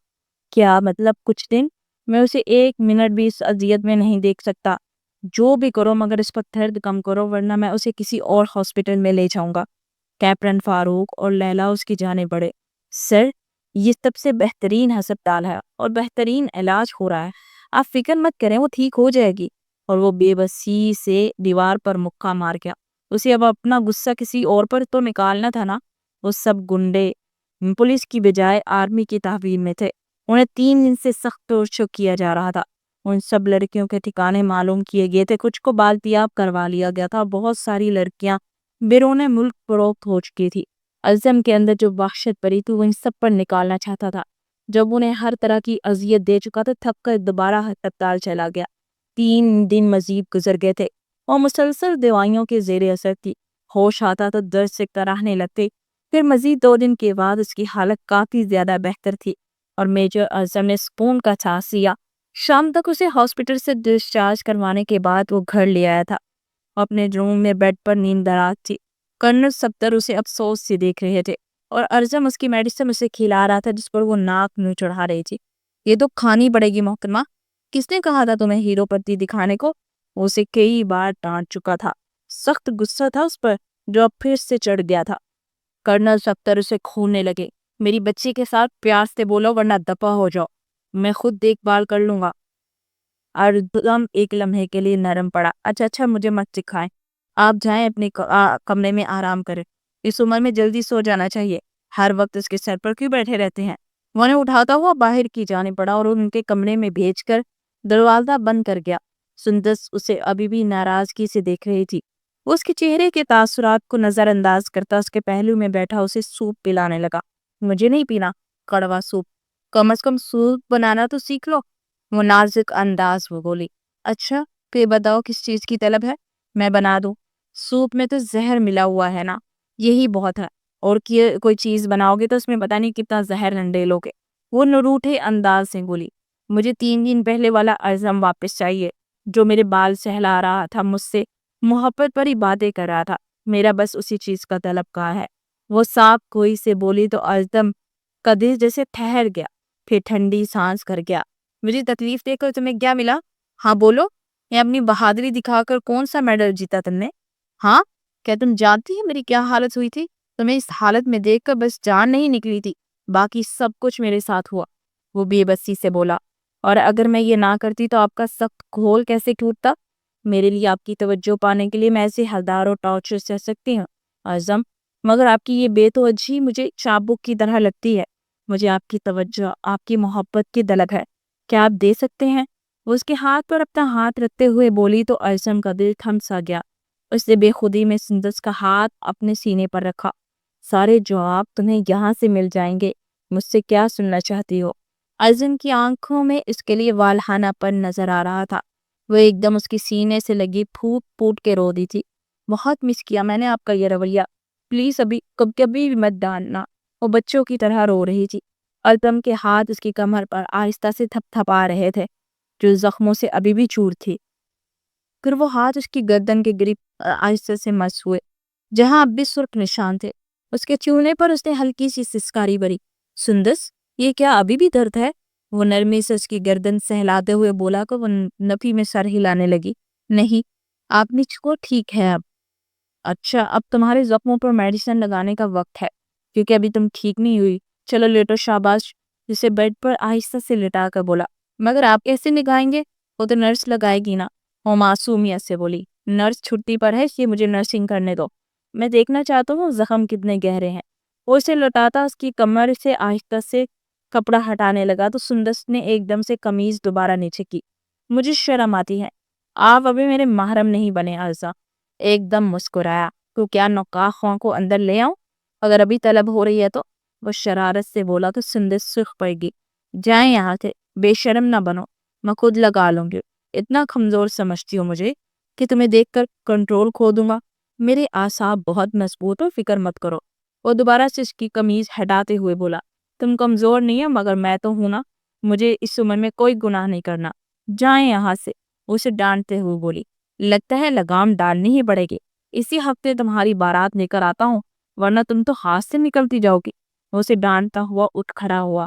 [SPEAKER 1] کیا مطلب کچھ دن؟ میں اسے ایک منٹ بھی اس اذیت میں نہیں دیکھ سکتا۔ جو بھی کرو مگر اس پر درد کم کرو ورنہ میں اسے کسی اور ہاسپٹل میں لے جاؤں گا۔ کیپٹن فاروق اور لیلا اس کی جانب بڑھے۔ سر، یہ سب سے بہترین ہسپتال ہے اور بہترین علاج ہو رہا ہے، آپ فکر مت کریں، وہ ٹھیک ہو جائے گی۔ اور وہ بے بسی سے دیوار پر مکہ مار گیا۔ اسے اب اپنا غصہ کسی اور پر تو نکالنا تھا نا۔ وہ سب گنڈے پولیس کی بجائے آرمی کی تحویل میں تھے، انہیں 3 دن سے سخت ٹارچر کیا جا رہا تھا۔ ان سب لڑکیوں کے ٹھکانے معلوم کیے گئے تھے، کچھ کو بالتیاب کروا لیا گیا تھا، بہت ساری لڑکیاں بیرون ملک فروخت ہو چکی تھی۔ عزم کے اندر جو وحشت پڑی تھی وہ ان سب پر نکالنا چاہتا تھا۔ جب انہیں ہر طرح کی اذیت دے چکا تھا تھک کر دوبارہ ہسپتال چلا گیا۔ 3 دن مزید گزر گئے تھے اور مسلسل دوائیوں کے زیر اثر تھی، ہوش آتا تو درد سے کراہنے لگتے۔ پھر مزید 2 دن کے بعد اس کی حالت کافی زیادہ بہتر تھی اور میجر اعظم نے سکون کا سانس لیا۔ شام تک اسے ہاسپٹل سے ڈسچارج کروانے کے بعد وہ گھر لے آیا تھا، اپنے روم میں بیڈ پر نیند دراز تھی۔ کرنل سبتر اسے افسوس سے دیکھ رہے تھے اور اعظم اس کی میڈیسن اسے کھلا رہا تھا جس پر وہ ناک منہ چڑھا رہی تھی۔ یہ تو کھانی پڑے گی محترمہ، کس نے کہا تھا تمہیں ہیرو پتی دکھانے کو؟ وہ اسے کئی بار ڈانٹ چکا تھا، سخت غصہ تھا اس پر جو اب پھر سے چڑھ گیا تھا۔ کرنل سبتر اسے کھولنے لگے۔ میری بچی کے ساتھ پیار سے بولو ورنہ دفع ہو جاؤ، میں خود دیکھ بھال کر لوں گا۔ اعظم ایک لمحے کے لیے نرم پڑا۔ اچھا مجھے مت سکھائیں، آپ جائیں اپنے کمرے میں آرام کریں، اس عمر میں جلدی سو جانا چاہیے، ہر وقت اس کے سر پر کیوں بیٹھے رہتے ہیں؟ وہ نے اٹھاتا ہوا باہر کی جانب پڑا اور ان کے کمرے میں بھیج کر دروازہ بند کر گیا۔ سندس اسے ابھی بھی ناراضگی سے دیکھ رہی تھی۔ وہ اس کے چہرے کے تاثرات کو نظر انداز کرتا اس کے پہلو میں بیٹھا اسے سوپ پلانے لگا۔ مجھے نہیں پینا کڑوا سوپ، کم از کم سوپ بنانا تو سیکھ لو۔ وہ نازک انداز وہ بولی۔ اچھا پھر بتاؤ کس چیز کی طلب ہے، میں بنا دوں۔ سوپ میں تو زہر ملا ہوا ہے نا، یہی بہت ہے، اور کوئی چیز بناؤ گے تو اس میں پتہ نہیں کتنا زہر نڈے لوگے۔ وہ نروٹھے انداز سے بولی۔ مجھے 3 دن پہلے والا اعظم واپس چاہیے جو میرے بال سہلا رہا تھا، مجھ سے محبت پر ہی باتیں کر رہا تھا، میرا بس اسی چیز کا طلبگار ہے۔ وہ صاف کوئی سے بولی تو اعظم کا دل جیسے ٹھہر گیا، پھر ٹھنڈی سانس کر گیا۔ مجھے تکلیف دے کر تمہیں کیا ملا؟ ہاں بولو، یہ اپنی بہادری دکھا کر کون سا میڈل جیتا تم نے؟ ہاں، کیا تم جانتی ہے میری کیا حالت ہوئی تھی؟ تمہیں اس حالت میں دیکھ کر بس جان نہیں نکلی تھی، باقی سب کچھ میرے ساتھ ہوا۔ وہ بے بسی سے بولا۔ اور اگر میں یہ نہ کرتی تو آپ کا سخت گھول کیسے ٹوٹتا؟ میرے لیے آپ کی توجہ پانے کے لیے میں ایسے ہزاروں ٹارچر سہ سکتی ہوں اعظم، مگر آپ کی یہ بے توجہی مجھے چابک کی طرح لگتی ہے۔ مجھے آپ کی توجہ، آپ کی محبت کی طلب ہے، کیا آپ دے سکتے ہیں؟ وہ اس کے ہاتھ پر اپنا ہاتھ رکھتے ہوئے بولی تو اعظم کا دل تھم سا گیا۔ اس نے بے خودی میں سندس کا ہاتھ اپنے سینے پر رکھا۔ سارے جواب تمہیں یہاں سے مل جائیں گے، مجھ سے کیا سننا چاہتی ہو؟ اعظم کی آنکھوں میں اس کے لیے والہانہ پن نظر آ رہا تھا۔ وہ ایک دم اس کی سینے سے لگی پھوٹ پھوٹ کے رو دی تھی. بہت مس کیا میں نے آپ کا یہ رویہ، پلیز ابھی کبھی بھی مت ڈالنا. وہ بچوں کی طرح رو رہی تھی. التم کے ہاتھ اس کی کمر پر آہستہ سے تھپ تھپا رہے تھے جو زخموں سے ابھی بھی چور تھی. پھر وہ ہاتھ اس کی گردن کے قریب آہستہ سے مس ہوئے جہاں اب بھی سرخ نشان تھے. اس کے چونے پر اس نے ہلکی سی سسکاری بری. سندس، یہ کیا ابھی بھی درد ہے؟ وہ نرمی سے اس کی گردن سہلاتے ہوئے بولا کہ وہ نفی میں سر ہلانے لگی. نہیں، آپ مجھ کو ٹھیک ہے اب. اچھا، اب تمہارے زخموں پر میڈیسن لگانے کا وقت ہے کیونکہ ابھی تم ٹھیک نہیں ہوئی. چلو لیٹو. شاباش. جسے بیڈ پر آہستہ سے لٹا کر بولا. مگر آپ کیسے لگائیں گے؟ وہ تو نرس لگائے گی نا. وہ معصومیت سے بولی. نرس چھٹی پر ہے، اس لیے مجھے نرسنگ کرنے دو. میں دیکھنا چاہتا ہوں زخم کتنے گہرے ہیں. وہ اسے لٹاتا اس کی کمر سے آہستہ سے کپڑا ہٹانے لگا تو سندس نے ایک دم سے قمیض دوبارہ نیچے کی. مجھے شرم آتی ہے، آپ ابھی میرے محرم نہیں بنے. عرضہ ایک دم مسکرایا. تو کیا نقاہ خواہ کو اندر لے آؤں اگر ابھی طلب ہو رہی ہے تو؟ وہ شرارت سے بولا تو سندس سرخ پڑ گئی. جائیں یہاں سے، بے شرم نہ بنو، میں خود لگا لوں گی. اتنا کمزور سمجھتی ہو مجھے کہ تمہیں دیکھ کر کنٹرول کھو دوں گا؟ میرے اعصاب بہت مضبوط ہو، فکر مت کرو. وہ دوبارہ سے اس کی قمیض ہٹاتے ہوئے بولا. تم کمزور نہیں ہو مگر میں تو ہوں نا. مجھے اس عمر میں کوئی گناہ نہیں کرنا. جائیں یہاں سے. اسے ڈانٹتے ہوئے بولی. لگتا ہے لگام ڈالنی ہی پڑے گی. اسی ہفتے تمہاری بارات لے کر آتا ہوں ورنہ تم تو ہاتھ سے نکلتی جاؤ گی. وہ اسے ڈانٹتا ہوا اٹھ کھڑا ہوا.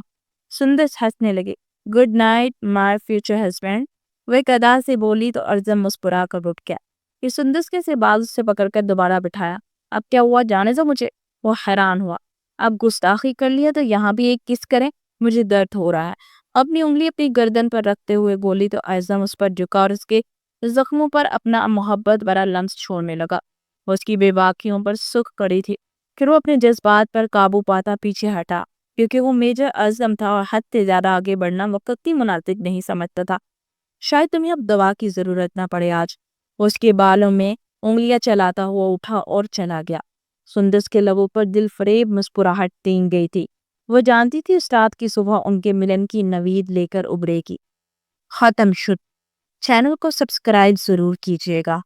[SPEAKER 1] سندس ہنسنے لگے. Good night my future husband. وہ ایک ادا سے بولی تو ارزم مسکرا کر اٹھ گیا. یہ سندس کے سے بازو سے پکڑ کر دوبارہ بٹھایا. اب کیا ہوا جانے دو مجھے. وہ حیران ہوا. اب گستاخی کر لیا تو یہاں بھی ایک کس کریں. مجھے درد ہو رہا ہے. اپنی انگلی اپنی گردن پر رکھتے ہوئے بولی تو اعظم اس پر جھکا اور اس کے زخموں پر اپنا محبت بھرا لمس چھوڑنے لگا. وہ اس کی بے باکیوں پر سکھ کڑی تھی. پھر وہ اپنے جذبات پر قابو پاتا پیچھے ہٹا کیونکہ وہ میجر اعظم تھا اور حد سے زیادہ آگے بڑھنا وقت کی مناسب نہیں سمجھتا تھا. شاید تمہیں اب دوا کی ضرورت نہ پڑے آج. وہ اس کے بالوں میں انگلیاں چلاتا ہوا اٹھا اور چلا گیا. سندس کے لبوں پر دل فریب مسکراہٹ تین گئی تھی. وہ جانتی تھی استاد کی صبح ان کے ملن کی نوید لے کر ابھرے گی. ختم شد. چینل کو سبسکرائب ضرور کیجیے گا.